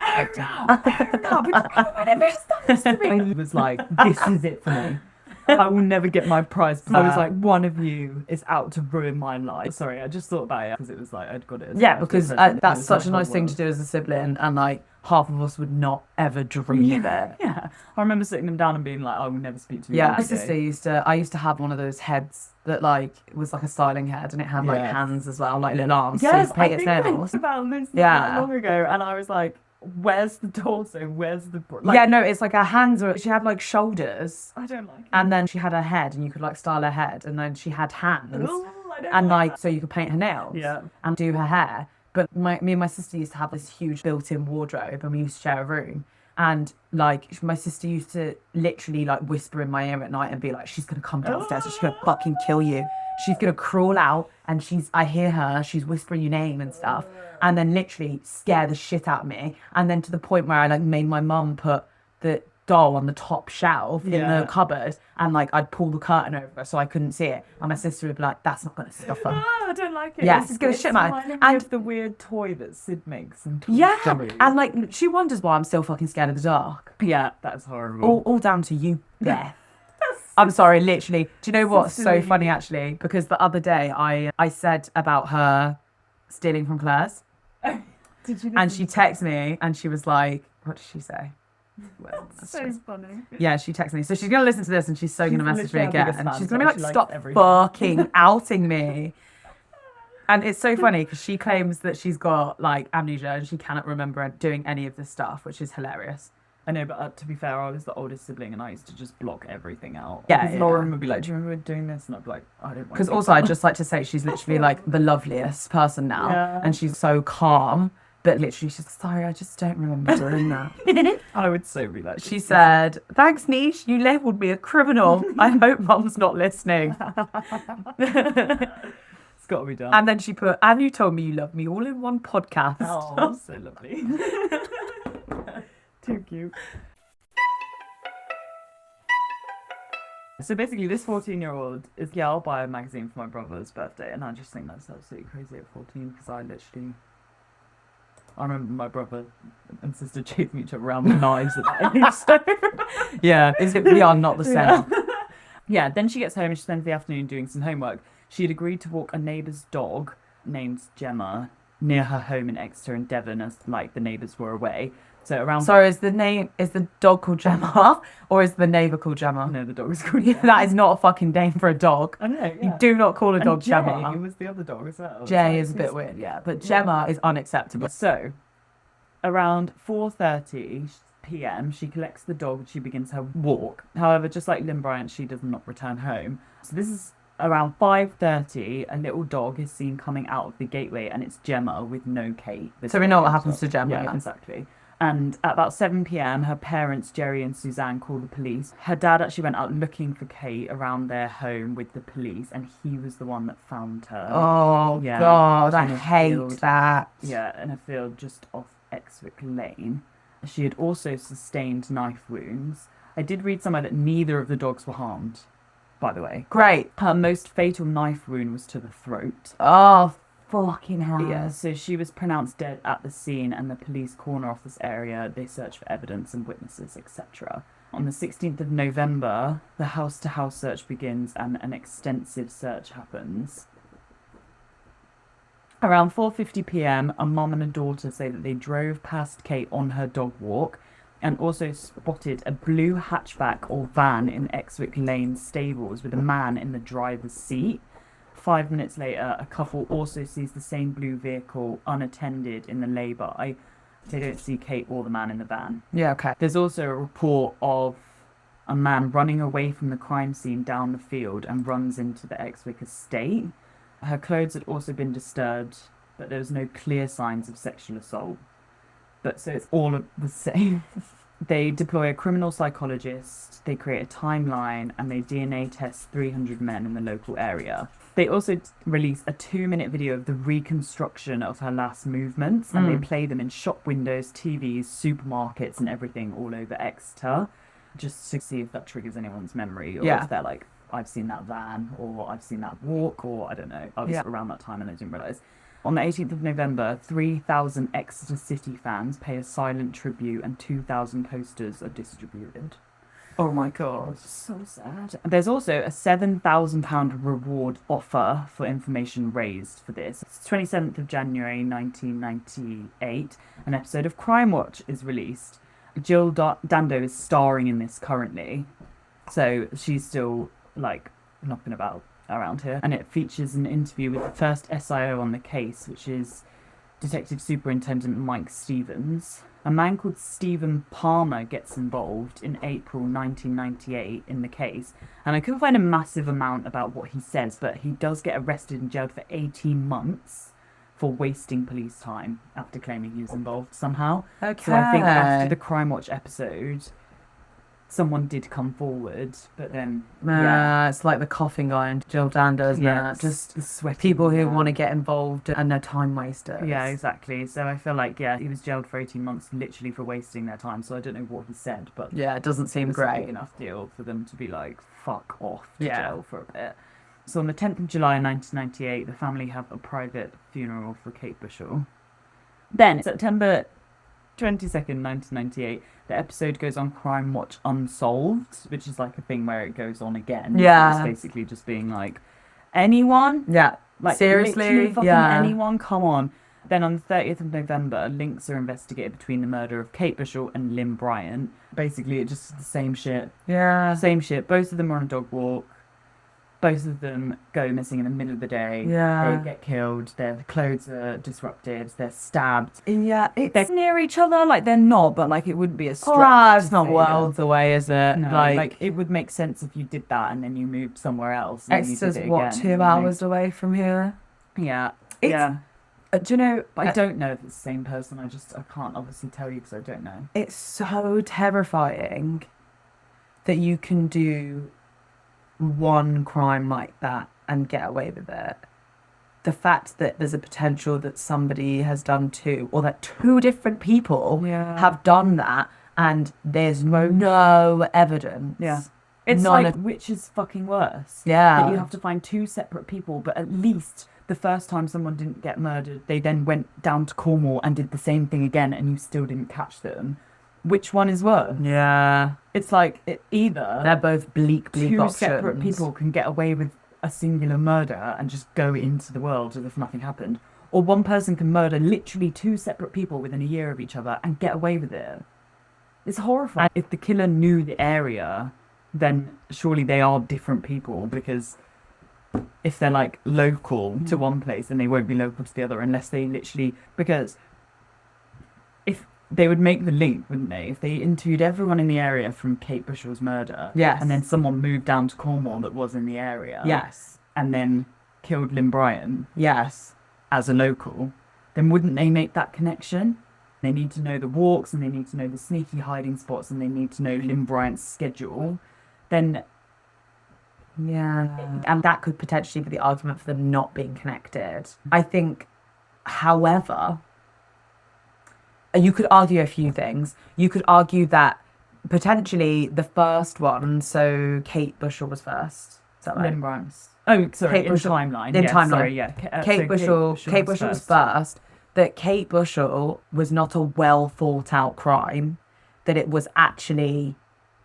"Oh no, but you can't never stop this to me." I was like, this is it for me. I will never get my prize. I was like, one of you is out to ruin my life. Sorry, I just thought about it because it was like, I'd got it. Yeah, because that's such a nice thing to do as a sibling, and like half of us would not ever dream of it. Yeah, I remember sitting them down and being like, I will never speak to you. Yeah, my sister I used to have one of those heads that like was like a styling head, and it had like hands as well, like little arms. Yes, so paint its nails. About this not long ago, and I was like, where's the torso? Where's the yeah, no, it's like her hands she had like shoulders. I don't like it. And then she had her head, and you could like style her head, and then she had hands. And like so you could paint her nails and do her hair. But me and my sister used to have this huge built-in wardrobe, and we used to share a room. And like my sister used to literally like whisper in my ear at night and be like, she's gonna come downstairs and she's gonna fucking kill you. She's gonna crawl out, and I hear her, she's whispering your name and stuff, and then literally scare the shit out of me. And then to the point where I like made my mum put the doll on the top shelf in the cupboard, and like I'd pull the curtain over so I couldn't see it, and my sister would be like, that's not gonna stop her. I don't like it. Yeah, it's gonna shit man. And the weird toy that Sid makes and and like she wonders why I'm still fucking scared of the dark. Yeah, that's horrible. All down to you, Beth. I'm sorry, literally. Do you know what's so funny actually? Because the other day I said about her stealing from Claire's. Did you? And she texted me and she was like, what did she say? So funny. Yeah, she texted me. So she's going to listen to this, and she's so going to message me again. And she's going to be like, stop everything. fucking outing me. And it's so funny because she claims that she's got like amnesia and she cannot remember doing any of this stuff, which is hilarious. I know, but to be fair, I was the oldest sibling and I used to just block everything out. Yeah, because Lauren would be like, do you remember doing this? And I'd be like, I don't want to. Because also, I'd just like to say she's literally like the loveliest person now. And she's so calm. But literally, she's sorry, I just don't remember doing that. I would so be like. She said, thanks, Niche, you labelled me a criminal. I hope Mum's not listening. It's got to be done. And then she put, and you told me you love me all in one podcast. Oh, so lovely. Too cute. So basically, this 14-year-old is, I'll buy a magazine for my brother's birthday, and I just think that's absolutely crazy at 14, because I remember my brother and sister chasing each other around with knives at that age. So. Yeah, we are not the same. Yeah, then she gets home and she spends the afternoon doing some homework. She had agreed to walk a neighbour's dog named Gemma near her home in Exeter and Devon, as like the neighbours were away. So around. Sorry, is the dog called Gemma, or is the neighbour called Gemma? No, the dog is called Gemma. That is not a fucking name for a dog. I know. Yeah. You do not call a dog Jay Gemma. was the other dog as well. Jay is a bit weird, yeah, but Gemma is unacceptable. So, around 4:30 p.m, she collects the dog and she begins her walk. However, just like Lyn Bryant, she does not return home. So this is around 5:30. A little dog is seen coming out of the gateway, and it's Gemma with no Kate. So we know what happens to Gemma. Yeah, exactly. And at about 7 p.m, her parents, Jerry and Suzanne, call the police. Her dad actually went out looking for Kate around their home with the police, and he was the one that found her. Oh, yeah, God, I hate that. Yeah, in a field just off Exwick Lane. She had also sustained knife wounds. I did read somewhere that neither of the dogs were harmed, by the way. Great. Her most fatal knife wound was to the throat. Oh, fucking hell. Yeah, so she was pronounced dead at the scene, and the police corner off this area. They search for evidence and witnesses, etc. On the 16th of November, the house-to-house search begins, and an extensive search happens. Around 4:50 p.m, a mum and a daughter say that they drove past Kate on her dog walk, and also spotted a blue hatchback or van in Exwick Lane stables with a man in the driver's seat. 5 minutes later, a couple also sees the same blue vehicle unattended in the lay-by. They don't see Kate or the man in the van. Yeah, okay. There's also a report of a man running away from the crime scene down the field and runs into the Exwick estate. Her clothes had also been disturbed, but there was no clear signs of sexual assault. But so it's all the same. They deploy a criminal psychologist, they create a timeline, and they DNA test 300 men in the local area. They also release a 2-minute video of the reconstruction of her last movements, and they play them in shop windows, TVs, supermarkets, and everything all over Exeter, just to see if that triggers anyone's memory, or if they're like, I've seen that van, or I've seen that walk, or I don't know. I was around that time and I didn't realise. On the 18th of November, 3,000 Exeter City fans pay a silent tribute and 2,000 posters are distributed. Oh my God. So sad. There's also a £7,000 reward offer for information raised for this. It's 27th of January 1998. An episode of Crime Watch is released. Jill Dando is starring in this currently. So she's still, like, knocking about around here. And it features an interview with the first SIO on the case, which is Detective Superintendent Mike Stevens. A man called Stephen Palmer gets involved in April 1998 in the case, and I couldn't find a massive amount about what he says, but he does get arrested and jailed for 18 months for wasting police time after claiming he was involved somehow. Okay. So I think after the Crime Watch episode, someone did come forward, but then it's like the coughing guy and Jill Dando, isn't it? Just the sweaty people who want to get involved and no time wasters. Yeah, exactly. So I feel like, he was jailed for 18 months literally for wasting their time. So I don't know what he said, but yeah, it doesn't seem it's a great. big enough deal for them to be like, fuck off to jail for a bit. So on the 10th of July 1998, the family have a private funeral for Kate Bushell. Then, September 22nd, 1998, the episode goes on Crime Watch Unsolved, which is like a thing where it goes on again. Yeah. It's basically just being like, anyone? Yeah. Like, seriously? Literally fucking anyone? Come on. Then on the 30th of November, links are investigated between the murder of Kate Bushell and Lyn Bryant. Basically, it's just the same shit. Yeah. Same shit. Both of them are on a dog walk. Both of them go missing in the middle of the day. Yeah. They get killed. Their clothes are disrupted. They're stabbed. Yeah. They're near each other. Like, they're not, but like, it wouldn't be a stretch. It's not worlds away, is it? No, like, it would make sense if you did that and then you moved somewhere else. Exeter's what, 2 hours away from here? Yeah. Do you know? But I don't know if it's the same person. I can't obviously tell you because I don't know. It's so terrifying that you can do one crime like that and get away with it. The fact that there's a potential that somebody has done two, or that two different people have done that, and there's no evidence. Yeah. It's which is fucking worse. Yeah. That you have to find two separate people, but at least the first time someone didn't get murdered, they then went down to Cornwall and did the same thing again, and you still didn't catch them. Which one is worse? Yeah. It's like either they're both bleak two options. Separate people can get away with a singular murder and just go into the world as if nothing happened, or one person can murder literally two separate people within a year of each other and get away with it. It's horrifying. And if the killer knew the area, then surely they are different people, because if they're like local to one place, then they won't be local to the other unless they literally, because if they would make the link, wouldn't they? If they interviewed everyone in the area from Kate Bushell's murder, yes, and then someone moved down to Cornwall that was in the area, yes, and then killed Lyn Bryant, yes, as a local, then wouldn't they make that connection? They need to know the walks, and they need to know the sneaky hiding spots, and they need to know Lyn Bryant's schedule. Then, and that could potentially be the argument for them not being connected. I think, however, you could argue a few things. You could argue that potentially the first one, so Kate Bushell was first. Is that right? Lyn Bryant's. Oh, sorry, Kate Bushell, timeline. In timeline. Sorry, yeah. Kate Bushell was first. That Kate Bushell was not a well thought out crime. That it was actually,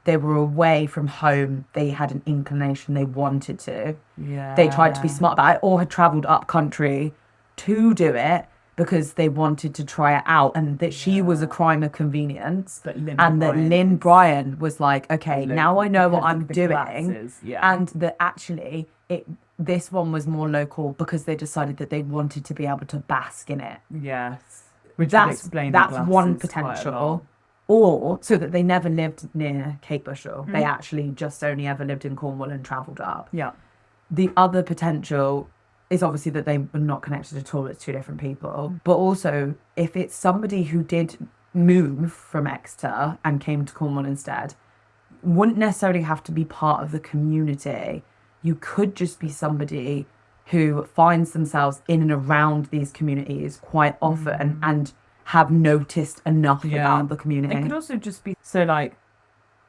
they were away from home. They had an inclination they wanted to. Yeah. They tried to be smart about it, or had travelled up country to do it, because they wanted to try it out, and that she was a crime of convenience, and that Lyn Bryant was like, okay, now I know what I'm doing, and that actually this one was more local because they decided that they wanted to be able to bask in it. Yes, which that's one potential. Or so that they never lived near Kate Bushell. They actually just only ever lived in Cornwall and travelled up. Yeah. The other potential is obviously that they were not connected at all. It's two different people. But also, if it's somebody who did move from Exeter and came to Cornwall instead wouldn't necessarily have to be part of the community. You could just be somebody who finds themselves in and around these communities quite often and have noticed enough about the community. It could also just be, so like,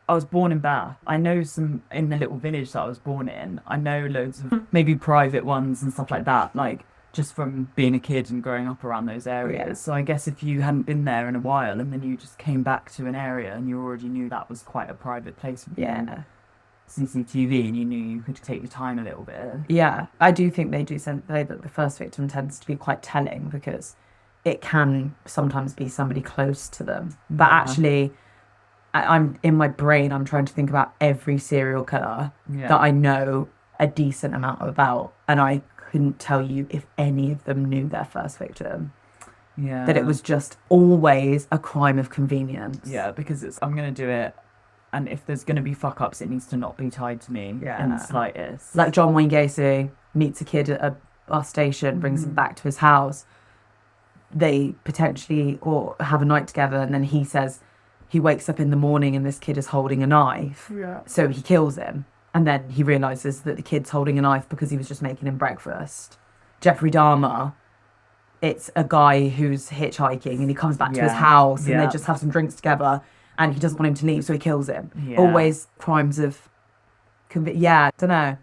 I was born in Bath. I know some, in the little village that I was born in, I know loads of maybe private ones and stuff like that, like just from being a kid and growing up around those areas. So I guess if you hadn't been there in a while and then you just came back to an area and you already knew that was quite a private place for CCTV and you knew you could take your time a little bit. Yeah, I do think they do say that the first victim tends to be quite telling because it can sometimes be somebody close to them. But actually, I'm in my brain, I'm trying to think about every serial killer that I know a decent amount about, and I couldn't tell you if any of them knew their first victim. Yeah. That it was just always a crime of convenience. Yeah, because I'm going to do it, and if there's going to be fuck-ups, it needs to not be tied to me in the slightest. Like John Wayne Gacy meets a kid at a bus station, brings him back to his house. They potentially or have a night together, and then he says he wakes up in the morning and this kid is holding a knife. Yeah. So he kills him. And then he realises that the kid's holding a knife because he was just making him breakfast. Jeffrey Dahmer, it's a guy who's hitchhiking and he comes back to his house and they just have some drinks together and he doesn't want him to leave, so he kills him. Yeah. Always crimes of... I don't know.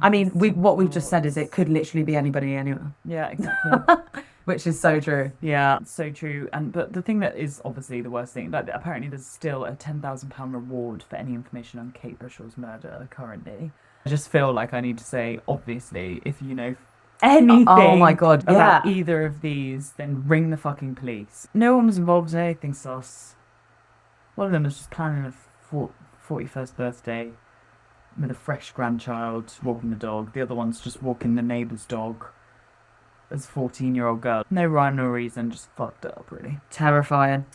I mean, what we've just said is it could literally be anybody anywhere. Yeah, exactly. Which is so true. Yeah, so true. But the thing that is obviously the worst thing, like apparently there's still a £10,000 reward for any information on Kate Bushell's murder currently. I just feel like I need to say, obviously, if you know anything about either of these, then ring the fucking police. No one was involved in anything sus. One of them was just planning a 41st birthday with a fresh grandchild, walking the dog. The other one's just walking the neighbour's dog. As a 14-year-old girl. No rhyme or reason, just fucked up, really. Terrifying.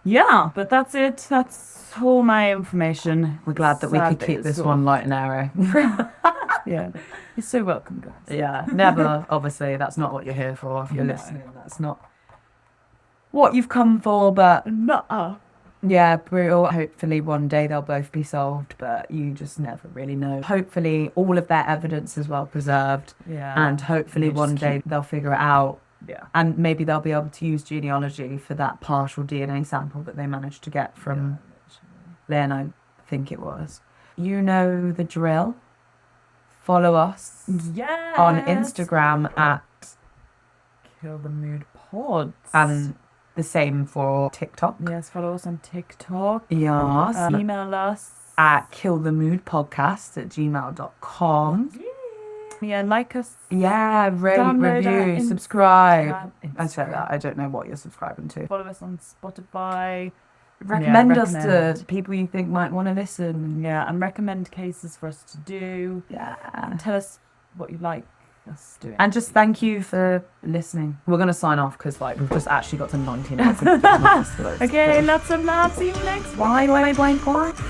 Yeah, but that's it. That's all my information. We're glad that we could keep this one light and airy. Yeah. You're so welcome, guys. Yeah, never, obviously, that's not what you're here for. If you're listening, that's not what you've come for, but... Nuh-uh. Yeah, brutal. Hopefully one day they'll both be solved, but you just never really know. Hopefully all of their evidence is well preserved. Yeah. And hopefully one day they'll figure it out. Yeah. And maybe they'll be able to use genealogy for that partial DNA sample that they managed to get from Lynn, I think it was. You know the drill. Follow us on Instagram at Kill the Mood Pods. And the same for TikTok. Yes, follow us on TikTok. Yes. Email us at killthemoodpodcast@gmail.com. Yeah, like us. Yeah, rate, review, subscribe. I said that. I don't know what you're subscribing to. Follow us on Spotify. Recommend us to people you think might want to listen. Yeah, and recommend cases for us to do. Yeah. And tell us what you like us doing. And just thank you for listening. We're going to sign off because we've just actually got to 19 minutes. Okay, lots of love. See you next. Bye.